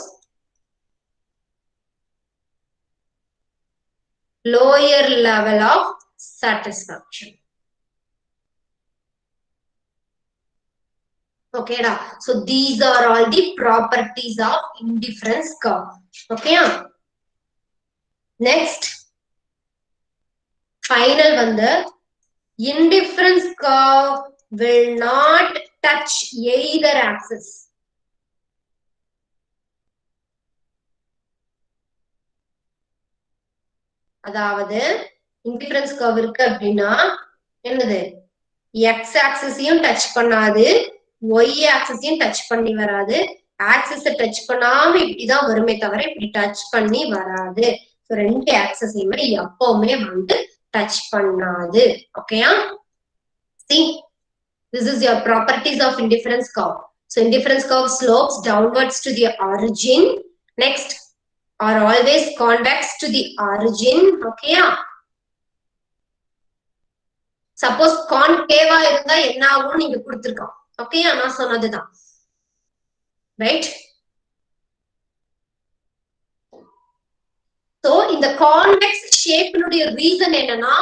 lower level of satisfaction. Okay, da. So these are all the properties of indifference curve. Okay. Next, final one, the indifference curve will not touch either axis. அதாவது indifference curve இருக்கு அப்படின்னா என்னது x axis-ஐயும் டச் பண்ணாது, y axis-ஐயும் டச் பண்ணி வராது, axis-ஐ டச் பண்ணாம இப்படிதான் வருமே தவிர இப்படி டச் பண்ணி வராது. So ரெண்டு axis-ஐயுமே எப்பவுமே வந்து டச் பண்ணாது. ஓகேயா? See, this is your properties of indifference curve. So indifference curve slopes downwards to the origin. Next, are always convex to the origin. Okay. Suppose concave இருந்தா என்ன ஆகும் நீங்க கொடுத்திருக்கோம். Okay, நான் சொன்னதுதான். Right? So in the convex shape னுடைய reason என்னன்னா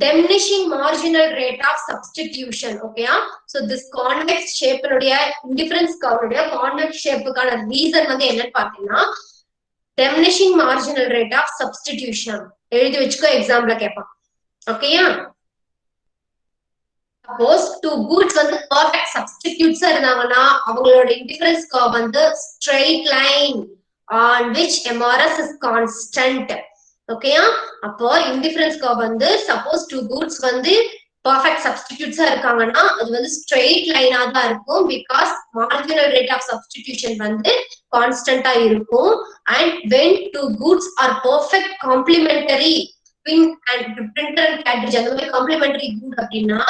diminishing marginal rate of substitution. Okay. So this convex shape னுடைய indifference curve னுடைய convex shape-க்கான reason வந்து என்னன்னு பாத்தீங்கன்னா diminishing marginal rate of substitution. எழுதி வச்சுக்கோ, எக்ஸாம்ல கேட்பான். ஓகேயா? Suppose two goods வந்து perfect substitutes இருந்தாங்கன்னா அவங்களோட indifference curve வந்து straight line on which MRS is constant. ஓகேயா? அப்போ indifference curve வந்து suppose two goods வந்து perfect substitutes இருக்காங்கன்னா அது வந்து straight line-ஆ தான் இருக்கும் because marginal rate of substitution வந்து constant-ஆ இருக்கும். And when two goods are perfect complementary, twin and printer and cartridge அந்த மாதிரி complementary good அப்படின்னா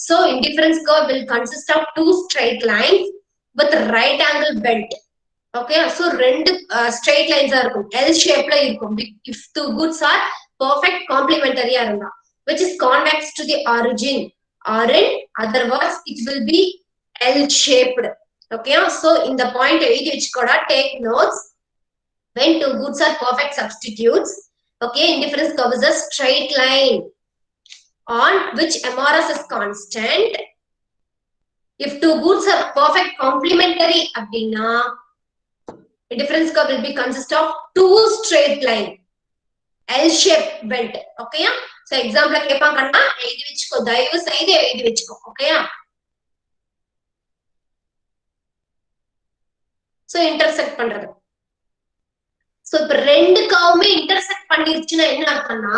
so indifference curve will consist of two straight lines with right angle bent. Okay, so ரெண்டு straight lines-ஆ இருக்கும், L shape-ல இருக்கும் if two goods are perfect complementary-ஆ இருந்தா, which is convex to the origin, or in other words it will be L shaped. Okay, so in the point எழுதி வச்சுக்கோடா, take notes. When two goods are perfect substitutes, okay, indifference curve is a straight line on which MRS is constant. If two goods are perfect complementary அப்படின்னா indifference curve will be consist of two straight line L shape bent. Okay, so example கேட்பாங்கன்னா எழுதி வச்சுக்கோ, தயவு செய்து எழுதி வச்சுக்கோ. Okay, so intersect பண்றது. So இப்ப ரெண்டு கர்வுமே intersect பண்ணிருச்சுன்னா என்ன அர்த்தம்னா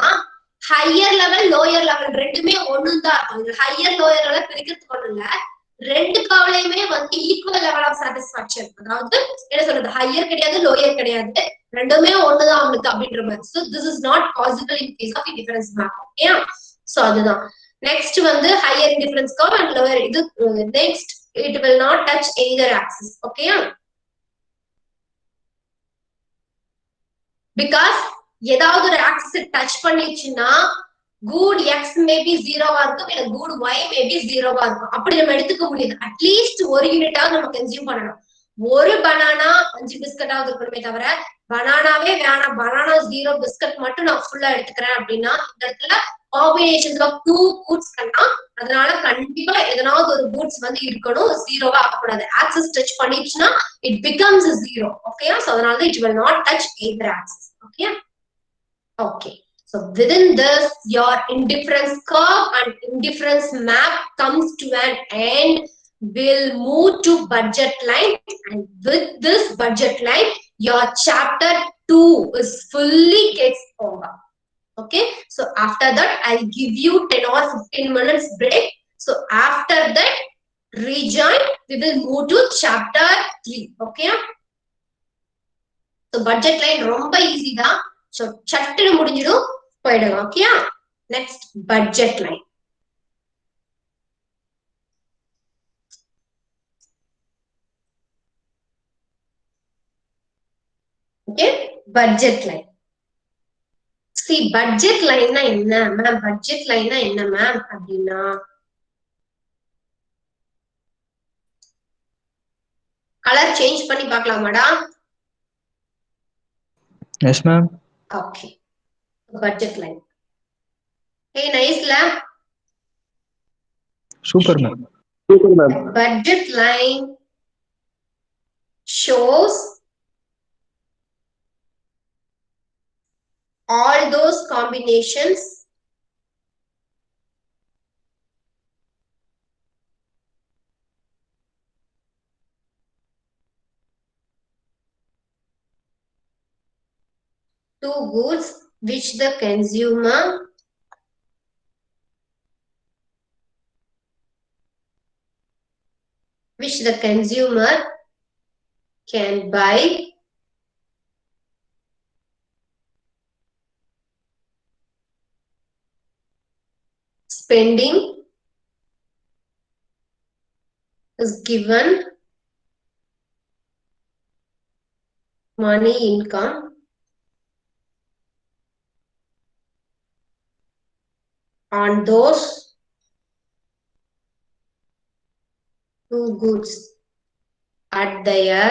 higher level lower level ரெண்டுமே ஒண்ணுதான் இருக்கும். higher lower level பிரிக்கிறதுக்கு ஒண்ணு இல்ல, ரெண்டு கர்வ்லயுமே வந்து equal level of satisfaction. அதாவது என்ன சொல்றது, ஹையர் கிடையாது லோயர் கிடையாது, ரெண்டுமே ஒண்ணுதான் அவங்களுக்கு அப்படின்ற மாதிரி. So this is not possible in case of indifference map. Okay, so அதுதான். Next வந்து higher indifference curve and lower இது next it will not touch either axis. Okay, because ஏதாவது ஒரு ஆக்சிஸ் டச் பண்ணிச்சுன்னா good x may be 0-வா இருக்கும், இல்ல good y may be 0-வா இருக்கும். அப்படி நம்ம எடுத்துக்க முடியாது. அட்லீஸ்ட் ஒரு யூனிட்டாவது நம்ம கன்சியூம் பண்ணணும். ஒரு பனானா 5 பிஸ்கட்டாவது இருக்கணுமே தவிர பனானாவே வேணாம், பனானா 0 பிஸ்கட் மட்டும் நான் ஃபுல்லா எடுத்துக்கிறேன் அப்படின்னா இந்த இடத்துல காம்பினேஷன்ஸ் ஆஃப் டூ கூட்ஸ் கண்ணா, அதனால கண்டிப்பா எதனாவது ஒரு கூட்ஸ் வந்து இருக்கணும், 0-வா ஆகக்கூடாது. ஆக்சிஸ் டச் பண்ணிச்சுன்னா it becomes 0. Okay, so அதனால it will not touch either axis. Okay, okay. So within this, your indifference curve and indifference map comes to an end. we'll move to budget line, and with this budget line your chapter 2 is fully gets over. Okay, so after that I'll give you 10 or 15 minutes break. So after that rejoin, we will move to chapter 3. Okay, so budget line romba easy da, so சட்டுனு முடிஞ்சிடும், போயிடுங்க. Okay, next budget line. Okay, budget line. see budget line na enna ma'am, budget line na enna ma'am அப்படினா கலர் சேஞ்ச் பண்ணி பார்க்கலாமாடா? Yes, ma'am. Okay, budget line. Hey, nice la. Super, ma'am. Super, ma'am. Budget line shows all those combinations to goods which the consumer can buy spending is given money income on those two goods at their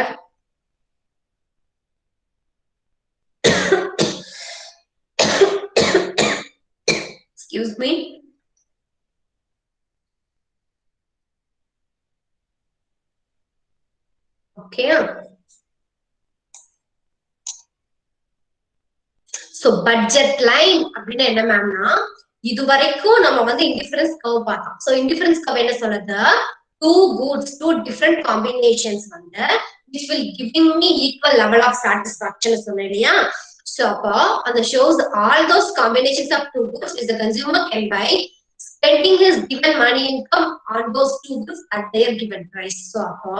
excuse me, okay. So budget line அப்படினா என்ன மேம்னா, இது வரைக்கும் நம்ம வந்து இன்டிஃபரன்ஸ் கர்வ் பார்த்தோம். சோ இன்டிஃபரன்ஸ் கர்வ் என்ன சொல்லுது, two goods, two different combinations வந்து which will giving me equal level of satisfaction சொன்னேன் இல்லையா? So அப்போ அந்த shows all those combinations of two goods which the consumer can buy, spending his given money income on those two goods at their given price. So அப்போ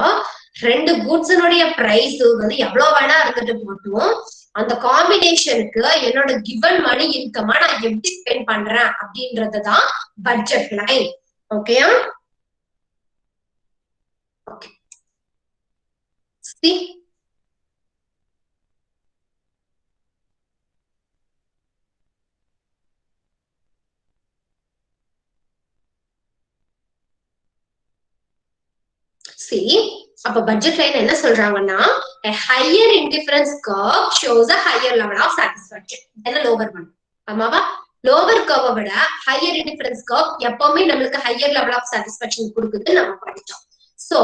ரெண்டு goods உடைய price வந்து எவ்வளவு வேணா இருந்துட்டு போட்டும், அந்த காம்பினேஷனுக்கு என்னோட given money income நான் எப்படி ஸ்பெண்ட் பண்றேன் அப்படின்றதுதான் பட்ஜெட் லைன். ஓகேயா? Okay. See, அப்ப பட்ஜெட் லைன் என்ன சொல்றாங்கன்னா, a higher indifference curve shows a higher level of satisfaction than a lower one. ஆமாவா? lower curve விட higher indifference curve எப்பவுமே நம்மளுக்கு higher level of satisfaction கொடுக்குது நம்ம படிச்சோம். So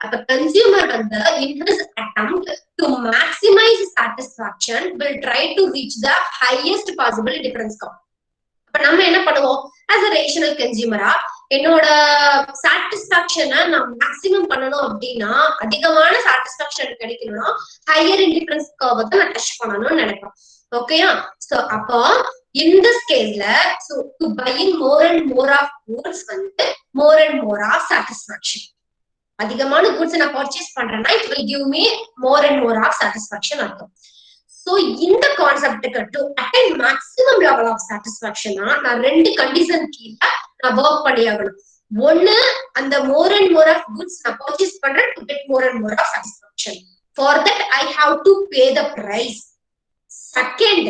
அப்ப consumer வந்து in his attempt to maximize satisfaction will try to reach the highest possible indifference curve. அப்ப நம்ம என்ன பண்ணுவோம், as a rational consumer, என்னோட சாட்டிஸ்பாக்சனை நான் மேக்சிமம் பண்ணணும் அப்படின்னா, அதிகமான சாட்டிஸ்பாக்சன் கிடைக்கணும்னா ஹையர் இண்டிஃபரன்ஸ் கர்வ் தான் நான் டச் பண்ணணும்னு நினைப்பேன். ஓகேயா? சோ அப்போ in this caseல so to buying more and more of goods வந்து more and more of satisfaction. அதிகமான goods நான் purchase பண்றேன்னா it will give me more and more of satisfaction அர்த்தம். So இந்த கான்செப்டுக்கு to attain maximum level of satisfaction நான் ரெண்டு கண்டிஷன் கீழ நான் வர்க் பண்ணி ஆகணும். ஒன்னு, அந்த more and more of goods நான் purchase பண்றேன் to get more and more of satisfaction. For that I have to pay the price. Second,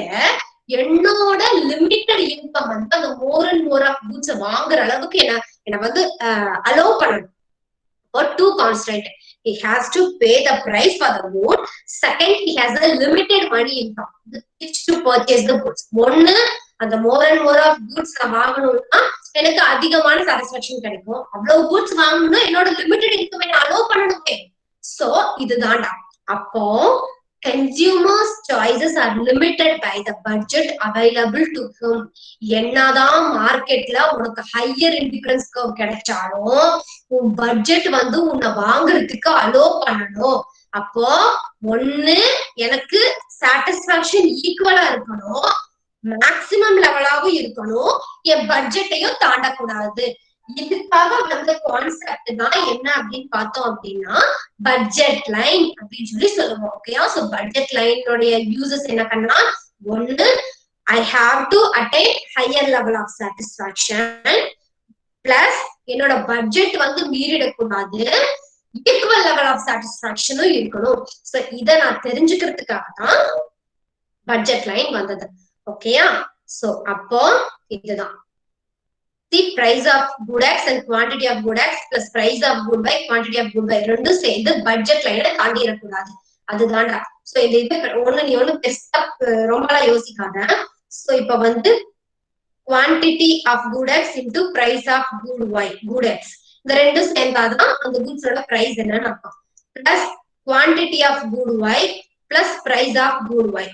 என்னோட லிமிட்டட் இன்கம் வந்து அந்த more and more of goods வாங்குற அளவுக்கு என்ன வந்து அலோவ் பண்ணணும். For two constraint, he has to pay the price for the good. Second, he has a limited money income which to purchase the goods. ஒன்னு, அந்த more and more of goods நான் வாங்கணும்னா எனக்கு அதிகமான சாட்டிஸ்பாக்சன் கிடைக்கும். அவ்வளவு goods வாங்கணும்னா என்னோட லிமிட்டட் இன்கம் என்ன அலோவ் பண்ணணுமே. சோ இதுதான்டா. அப்போ consumers choices are limited by the budget available to him. என்னதான் மார்க்கெட்ல உனக்கு ஹையர் இண்டிபெண்டன்ஸ் கர்வ் கிடைச்சாலும் உன் பட்ஜெட் வந்து உன்னை வாங்குறதுக்கு அலோ பண்ணணும். அப்போ ஒண்ணு எனக்கு சாட்டிஸ்பாக்சன் ஈக்குவலா இருக்கணும், மேக்சிமம் லெவலாவும் இருக்கணும், என் பட்ஜெட்டையும் தாண்டக்கூடாது. இதுக்காக வந்த கான்செப்ட் தான் என்ன அப்படின்னு பார்த்தோம் அப்படின்னா பட்ஜெட் லைன் அப்படின்னு சொல்லி சொல்லுவோம். ஓகேயா? சோ பட்ஜெட் லைனோட யூசஸ் என்ன பண்ணா, ஒன்னு I have to attain higher level of satisfaction, plus என்னோட பட்ஜெட் வந்து மீறிடக்கூடாது, ஈக்குவல் லெவல் ஆஃப் சாட்டிஸ்பாக்சனும் இருக்கணும். சோ இத நான் தெரிஞ்சுக்கிறதுக்காக தான் பட்ஜெட் லைன் வந்தது. ஓகேயா? சோ அப்போ இதுதான் the price of good X and quantity of good X plus price of good Y, quantity of good Y ரெண்டும் சேர்ந்து பட்ஜெட் லைனை தாண்டி இருக்கக்கூடாது. அதுதான்டா. சோ இந்த இது ஒண்ணு நீ ஒண்ணு பெருசா ரொம்பலாம் யோசிக்காத. சோ இப்ப வந்து quantity of good X into price of good Y, good X இந்த ரெண்டும் சேர்ந்தாதான் அந்த கூட்ஸோட பிரைஸ் என்னன்னு அர்த்தம். Plus quantity of good Y plus price of good Y,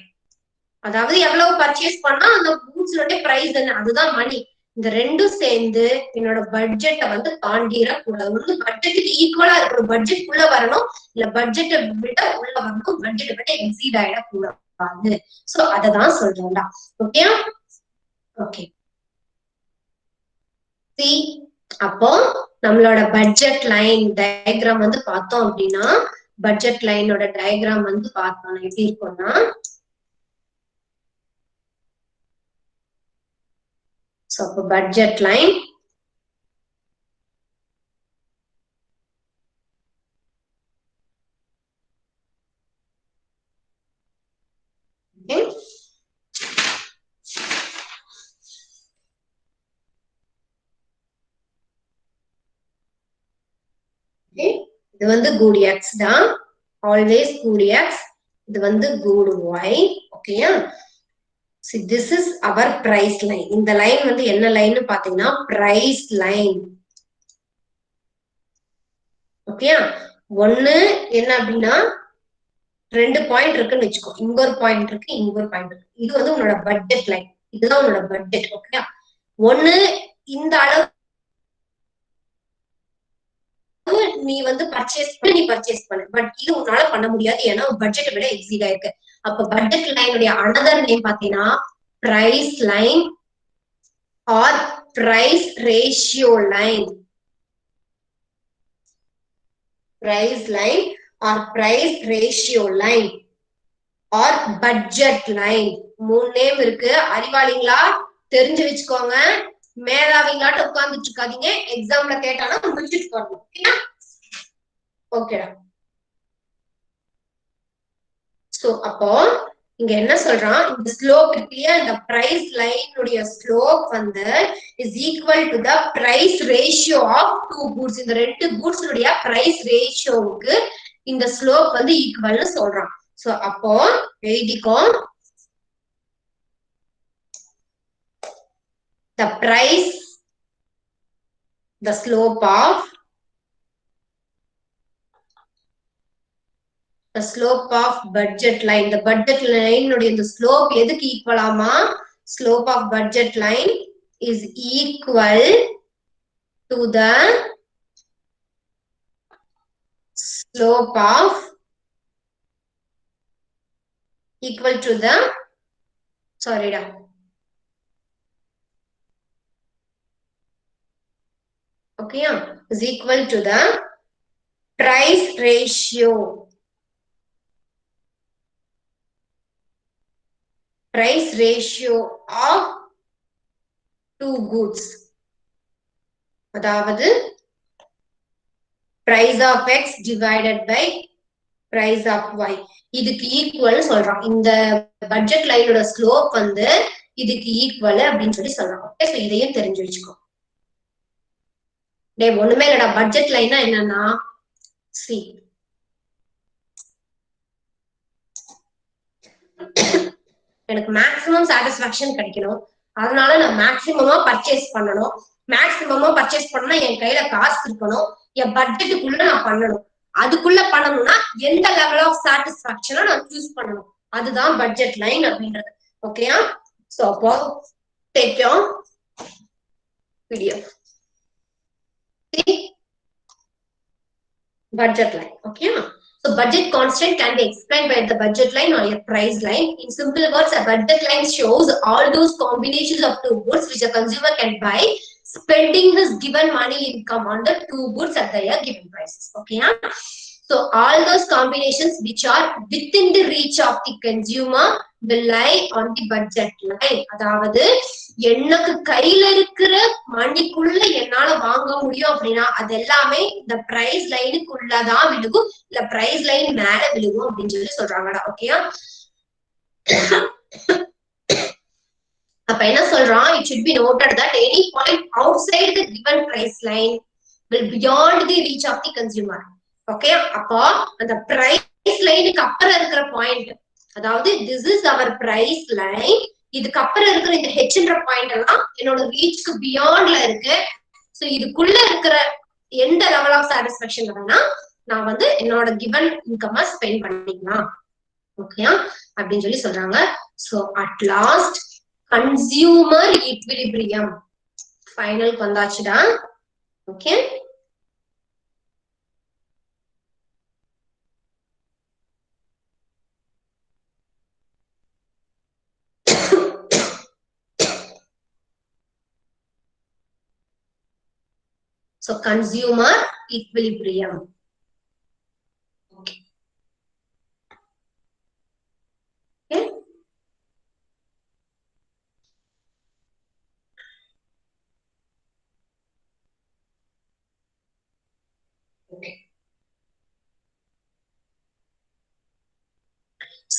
அதாவது எவ்வளவு பர்ச்சேஸ் பண்ணா அந்த கூட்ஸோட பிரைஸ் என்ன, அதுதான் மணி. இந்த ரெண்டும் சேர்ந்து என்னோட பட்ஜெட்டை வந்து தாண்டிடக்கூடாது. ஒண்ணு பட்ஜெட்டுக்கு ஈக்குவலா இருக்கணும், பட்ஜெட் உள்ள வரணும், இல்ல பட்ஜெட்டை விட உள்ள வரணும், பட்ஜெட்டை விட எக்ஸீட் ஆயிடக்கூடாது. சோ அததான் சொல்றேன்டா. ஓகே ஓகே சி அப்போ நம்மளோட பட்ஜெட் லைன் டயக்ராம் வந்து பார்த்தோம் அப்படின்னா, பட்ஜெட் லைனோட டயக்ராம் வந்து பார்த்தோம் எப்படி இருக்கும்னா, so budget line okay. இது வந்து good X தான், always good X. இது வந்து good Y. ஓகேயா? See, this is our price line. இந்த லைன் வந்து என்ன லைன் பாத்தீங்கன்னா price line. ஓகேயா? ஒண்ணு என்ன அப்படின்னா 2 பாயிண்ட் இருக்குன்னு வச்சுக்கோ, இங்க ஒரு பாயிண்ட் இருக்கு, இங்க ஒரு பாயிண்ட் இருக்கு. இது வந்து உன்னோட பட்ஜெட் லைன், இதுதான் உன்னோட பட்ஜெட். ஓகேயா? ஒண்ணு இந்த அளவு நீ வந்து பர்ச்சேஸ் பண்ணு, பட் இது உன்னால பண்ண முடியாது, ஏன்னா பட்ஜெட்டை விட எக்ஸீட் ஆயிருக்கு. அப்ப பட்ஜெட் லைனுடைய அனதர் நேம் பாத்தீங்கன்னா price line or price ratio line. Price line or price ratio line or budget line. மூணு நேம் இருக்கு. அறிவாளிங்களா தெரிஞ்சு வச்சுக்கோங்க, மேதாவிங்களாட்ட உட்கார்ந்துட்டு இருக்காதீங்க, எக்ஸாம்ல கேட்டானா முடிச்சுட்டு போறோம். ஓகேடா? சோ அப்போ இங்க என்ன சொல்றான், இந்த ஸ்லோப் இருக்குல்லையா, இந்த பிரைஸ் லைனுடைய ஸ்லோப் வந்து is equal to the price ratio of two goods. இந்த ரெண்டு கூட்ஸுடைய பிரைஸ் ரேஷியோவுக்கு இந்த ஸ்லோப் வந்து ஈக்குவல்னு சொல்றான். சோ அப்போ எழுதிக்கோ, the price, the slope of budget line. The budget line உடைய இந்த ஸ்லோப் எதுக்கு ஈக்குவலாமா, slope of budget line is equal to the slope of sorry da, okay, is equal to the price ratio of two goods. அதாவது price of X divided by price of Y இதுக்கு ஈக்குவல் சொல்றான். இந்த பட்ஜெட் லைனோட ஸ்லோப் வந்து இதுக்கு ஈக்குவல் அப்படின்னு சொல்லி சொல்றான். ஓகே, சோ இதையும் தெரிஞ்சு வச்சுக்கோ. டேய் ஒண்ணுமே இல்லடா, பட்ஜெட் லைன்னா என்னன்னா, சி எனக்கு மேக்ஸிமம் சாட்டிஸ்பாக்சன் கிடைக்கணும், அதனால நான் மேக்ஸிமமா பர்ச்சேஸ் பண்ணணும். மேக்ஸிமமா பர்ச்சேஸ் பண்ணா என் கையில காசு இருக்கணும், என் பட்ஜெட்டுக்குள்ள நான் பண்ணணும். அதுக்குள்ள பண்ணணும்னா எந்த லெவல் ஆஃப் சாட்டிஸ்பாக்சனை நான் சூஸ் பண்ணணும், அதுதான் பட்ஜெட் லைன் அப்படின்றது. ஓகேயா? சோ அப்போ take your PDF. Budget line. Okay. So budget constant can be explained by the budget line or a price line. In simple words, a budget line shows all those combinations of two goods which a consumer can buy, spending his given money income on the two goods at their given prices. Okay. So all those combinations which are within the reach of the consumer will lie on the budget line. அதாவது எனக்கு கையில இருக்கிற மணிக்குள்ள என்னால வாங்க முடியும் அப்படின்னா அது எல்லாமே இந்த பிரைஸ் லைனுக்குள்ளதான் விழுகும், இல்ல பிரைஸ் லைன் மேல விழுகும் அப்படின்னு சொல்லி சொல்றாங்கடா. ஓகேயா? அப்ப என்ன சொல்றான், it should be noted that any point outside the given price line will beyond the reach of the consumer. Okay, அப்போ அந்த பிரைஸ் லைனுக்கு அப்புறம் இருக்கிற பாயிண்ட், அதாவது this is our price line, இதுக்கு அப்புறம் இருக்கிற இந்த ஹெச்ன்ற பாயிண்ட் எல்லாம் என்னோட ரீச்க்கு பியாண்ட்ல இருக்கு. சோ இதுக்குள்ள இருக்கிற எந்த லெவல் ஆஃப் சாட்டிஸ்பாக்சன் வேணா நான் வந்து என்னோட கிவன் இன்கம் ஸ்பெண்ட் பண்ணிக்கலாம். ஓகேயா? அப்படின்னு சொல்லி சொல்றாங்க. So at last consumer equilibrium final வந்தாச்சுடா. Okay, so consumer equilibrium. Okay. Okay. Okay.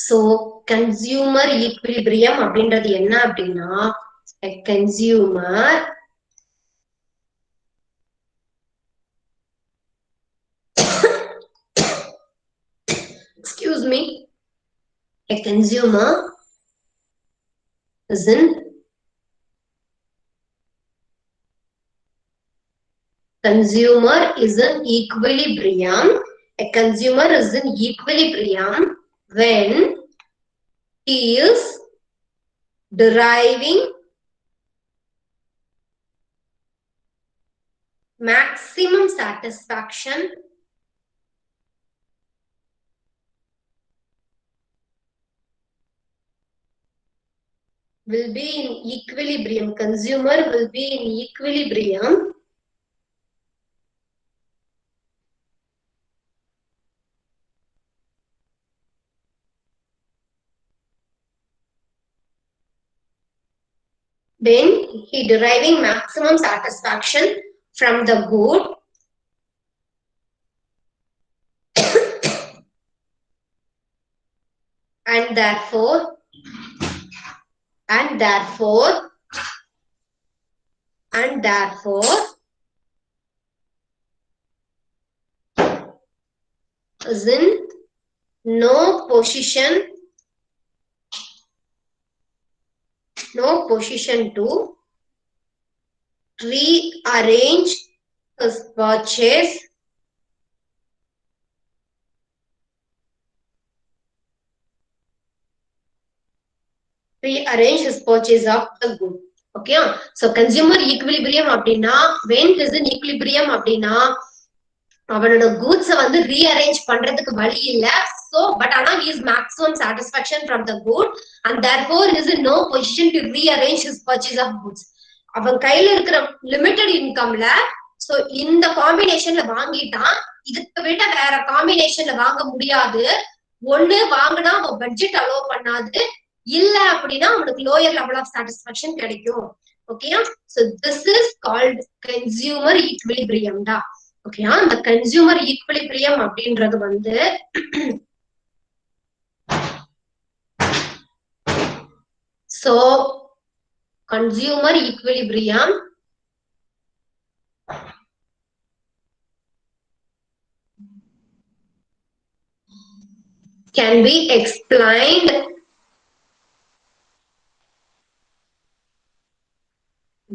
So consumer equilibrium அப்படின்றது என்ன அப்படின்னா, a consumer excuse me, a consumer is in equilibrium. A consumer is in equilibrium when he is deriving maximum satisfaction will be in equilibrium. Consumer will be in equilibrium when he deriving maximum satisfaction from the good and therefore is in no position to rearrange his purchase of the good. Okay, so consumer equilibrium அப்படின்னா when is in equilibrium அப்படின்னா அவனோட goods வந்து rearrange பண்றதுக்கு வழி இல்ல. So but ஆனா he is maximum satisfaction from the good and therefore he is in no position to rearrange his purchase of goods. அவன் கையில இருக்கிற லிமிட்டட் இன்கம்ல சோ இந்த காம்பினேஷன்ல வாங்கிட்டான், இதுக்கு விட வேற காம்பினேஷன்ல வாங்க முடியாது. ஒண்ணு வாங்கினா அவன் பட்ஜெட் அலோவ் பண்ணாது, இல்ல அப்படின்னா அவனுக்கு லோயர் லெவல் ஆஃப் சாட்டிஸ்பாக்சன் கிடைக்கும். ஓகேயா? So this is called consumer equilibrium டா. ஓகேயா? இந்த கன்சியூமர் ஈக்விலிபிரியம் அப்படின்றது வந்து so consumer equilibrium can be explained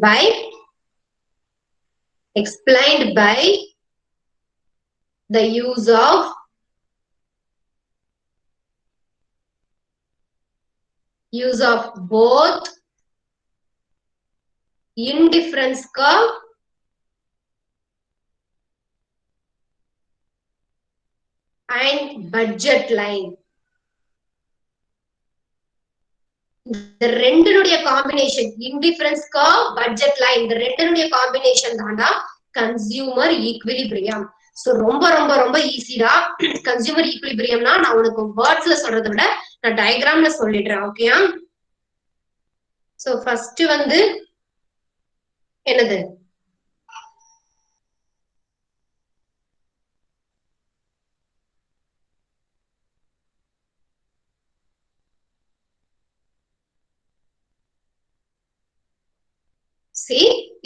by the use of both indifference curve and budget line. இந்த ரெண்டுனுடைய combination indifference curve budget line இந்த ரெண்டுனுடைய காம்பினேஷன் தான்டா கன்சியூமர் ஈக்விலிபிரியம். சோ ரொம்ப ரொம்ப ரொம்ப ஈஸிடா. கன்சியூமர் ஈக்விலிபிரியம்னா நான் உனக்கு வேர்ட்ஸ்ல சொல்றதை விட நான் டயக்ராம்ல சொல்லிடுறேன். ஓகேயா? சோ ஃபர்ஸ்ட் வந்து என்னது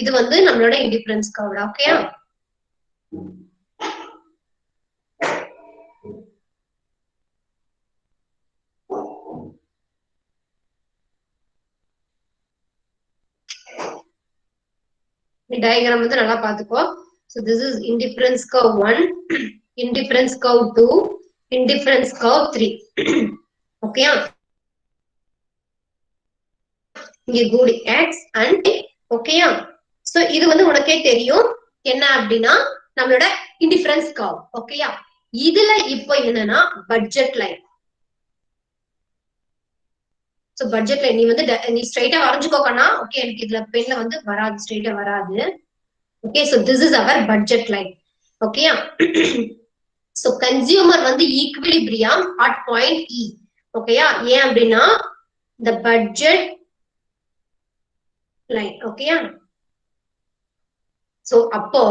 இது வந்து நம்மளோட இன்டிஃபரன்ஸ் கர்வ். ஓகேயா? டயக்ராம் வந்து நல்லா பாத்துக்கோ. So this is indifference curve 1, indifference curve 2, indifference curve 3. ஓகேயா? இங்க good x and ஓகேயா? சோ இது வந்து உனக்கே தெரியும் என்ன அப்படின்னா நம்மளோட இன்டிஃபரன்ஸ் கர்வ். ஓகேயா? இதுல இப்போ என்னன்னா budget line. So budget line நீ வந்து நீ ஸ்ட்ரைட்டா வரைஞ்சுக்கோக்கனா. ஓகே, எனக்கு இதுல பென்ல வந்து வராது, ஸ்ட்ரைட்டா வராது. Okay, so this is our budget line. ஓகேயா? சோ கன்சியூமர் வந்து ஈக்விலிபிரியம் அட் பாயிண்ட் இ. ஓகேயா? ஏன் அப்படின்னா the budget line. ஓகேயா? சோ அப்போ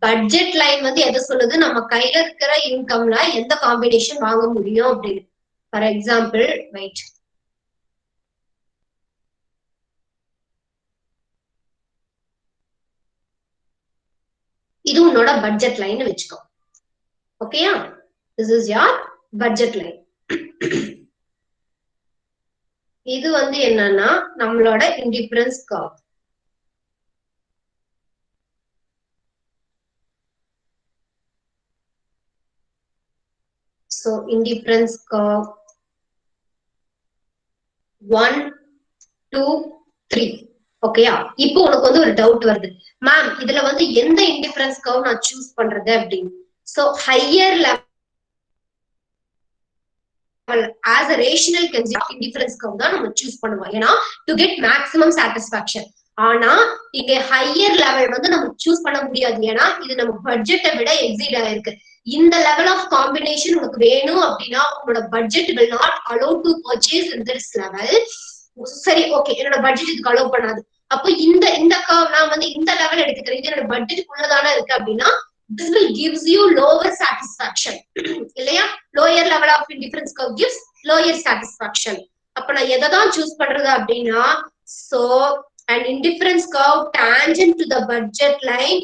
பட்ஜெட் லைன் வந்து எதை சொல்லுது? நம்ம கையில இருக்கிற இன்கம்ல எந்த காம்பினேஷன் வாங்க முடியும் அப்படின்னு. ஃபார் எக்ஸாம்பிள் வெயிட், இது உன்னோட பட்ஜெட் லைன் வச்சுக்கோ. ஓகேயா? This is your budget line. இது வந்து என்னன்னா நம்மளோட indifference curve. So indifference curve 1, 2, 3. ஓகேயா? இப்போ உனக்கு வந்து ஒரு டவுட் வருது, மேம் இதுல வந்து எந்த இன்டிஃபரன்ஸ் கர்வ் நான் சூஸ் பண்றது அப்படின்னு. So higher level as a rational concept indifference curve தான் நம்ம சூஸ் பண்ணுவோம். ஏன்னா to get maximum satisfaction. ஆனா இங்க ஹையர் லெவல் வந்து நம்ம சூஸ் பண்ண முடியாது. ஏன்னா இது நம்ம பட்ஜெட்டை விட எக்ஸீட் ஆயிருக்கு. இந்த லெவல் ஆஃப் காம்பினேஷன் உனக்கு வேணும் அப்படின்னா உங்களோட budget will not allow to purchase in this level. சரி, ஓகே, என்னோட பட்ஜெட் இதுக்கு அலோவ் பண்ணாது. அப்போ இந்த கர்வ் நான் வந்து இந்த லெவல் எடுத்துக்கிறேன், இது என்னோட பட்ஜெட் உள்ளதான இருக்கு அப்படின்னா this will gives you lower satisfaction. இல்லையா? lower level of indifference curve gives lower satisfaction. அப்ப நான் எதை தான் சூஸ் பண்றது அப்படின்னா so an indifference curve tangent to the budget line.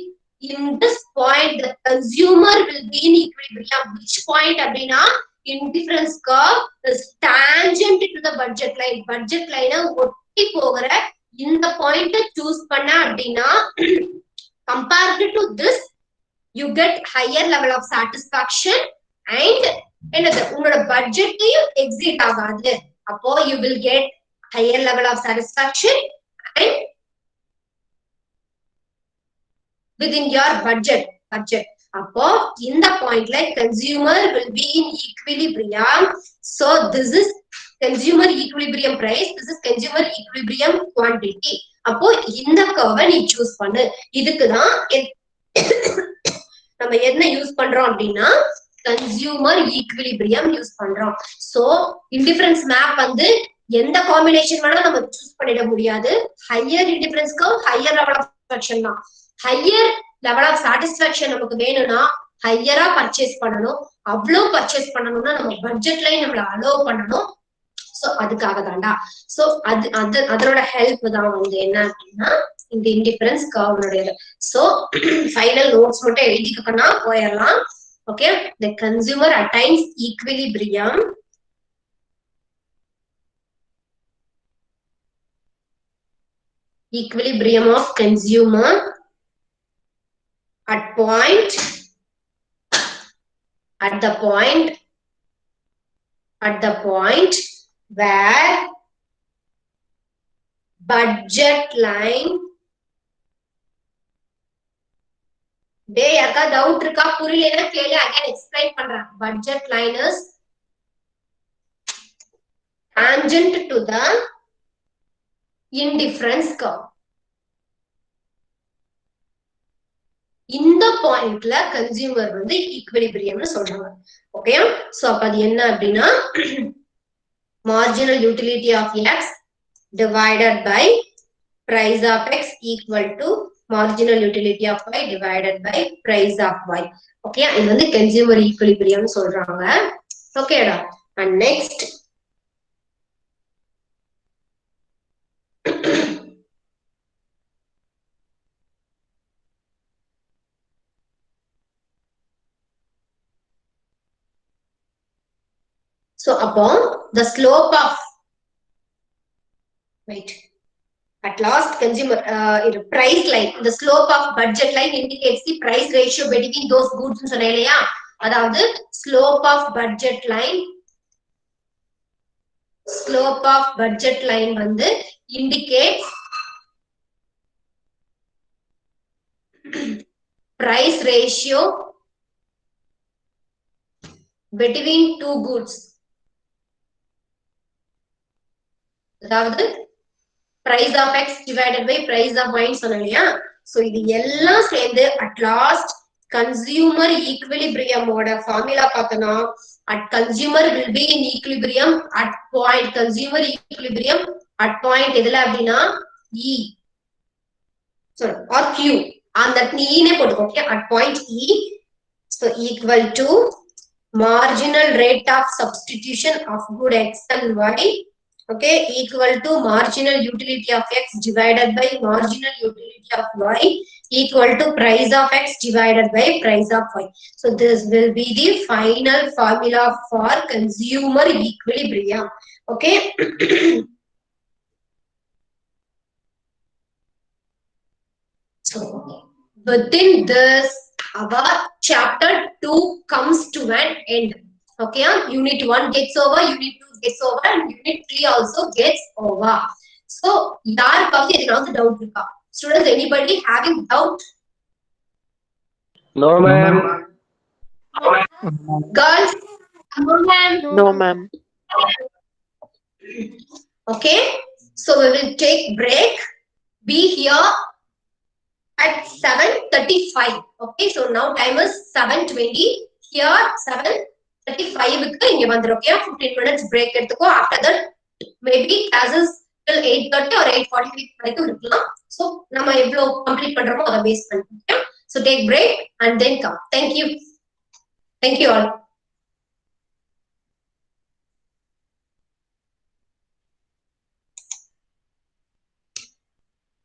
In this point the consumer will be in equilibrium. Which point அப்படின்னா indifference curve is tangent to the budget line. budget line ஒட்டி போகிற இந்த பாயிண்ட் சூஸ் பண்ண அப்படின்னா compared to this you get higher level of satisfaction and என்னது உங்களோட பட்ஜெட்டையும் எக்ஸிட் ஆகாது. அப்போ you will get higher level of satisfaction and within your budget. அப்போ இந்த பாயிண்ட்ல consumer will be in equilibrium. So this is consumer equilibrium price, this is consumer equilibrium quantity. அப்போ இந்த கர்வை நீ சூஸ் பண்ணு. இதுக்குதான் நம்ம என்ன யூஸ் பண்றோம் அப்படின்னா கன்சியூமர் ஈக்விலிபிரியம் யூஸ் பண்றோம். சோ இன்டிஃபரன்ஸ் மேப் வந்து எந்த காம்பினேஷன் வேணா நம்ம சூஸ் பண்ணிட முடியாது. Higher indifference curve higher level of satisfaction தான். ஹையர் லெவல் ஆஃப் சாட்டிஸ்ஃபேக்ஷன் நமக்கு வேணும்னா ஹையரா பர்ச்சேஸ் பண்ணணும். அவ்வளவு பர்ச்சேஸ் பண்ணணும்னா நம்ம பட்ஜெட் லைன் நம்மள அலோவ் பண்ணணும். சோ அதுக்காக தான்டா. சோ அதோட ஹெல்ப் தான் வந்து என்ன அப்படின்னா இந்த இன்டிஃபரன்ஸ் கர்வ்னுடைய. சோ ஃபைனல் நோட்ஸ் மட்டும் எழுதிக்கணும்னா போயிடலாம். Okay, the consumer attains equilibrium of consumer at point at the point where budget line டேய் அக்கா டவுட் இருக்கா புரியலனா கேளு again explain பண்றேன் budget line is tangent to the indifference curve இந்த பாயிண்ட்ல கன்சியூமர் வந்து ஈக்விலிபிரியம்னு சொல்றாங்க ஓகே சோ அப்ப அது என்ன அப்படினா marginal utility of x divided by price of x equal to marginal utility of y divided by price of y okay இது வந்து consumer equilibrium சொல்றாங்க ஓகேடா and next so upon the slope of wait at last consumer price line the slope of budget line indicates the price ratio between those goods னு சொன்னேன் இல்லையா அதாவது slope of budget line வந்து indicates price ratio between two goods அதாவது price of x divided by price of y சொன்னலையா சோ இது எல்லாம் சேர்ந்து at last consumer equilibrium ஓட ஃபார்முலா பார்த்தனா at consumer will be in equilibrium at point consumer equilibrium at point எதுல அப்படினா e sorry or q and that e னே போட்டுக்கோ okay at point e so equal to marginal rate of substitution of good x and y okay equal to marginal utility of x divided by marginal utility of y equal to price of x divided by price of y so this will be the final formula for consumer equilibrium okay so within this our chapter 2 comes to an end okay unit 1 gets over unit 2 gets over and unit 3 also gets over so யாருக்காவது ஏதாவது டவுட் இருக்கா students anybody having doubt No, ma'am. girls No, ma'am. okay so we will take break be here at 7:35 okay so now time is 7:20 here 7:35 க்கு இங்க வந்துரும் okay 15 minutes break எடுத்துக்கோ after that maybe classes till 8:30 or 8:45 வரைக்கும் இருக்கலாம் so நம்ம எவ்வளவு கம்ப்ளீட் பண்றோமோ அத பேஸ் பண்ணி so take break and then come thank you all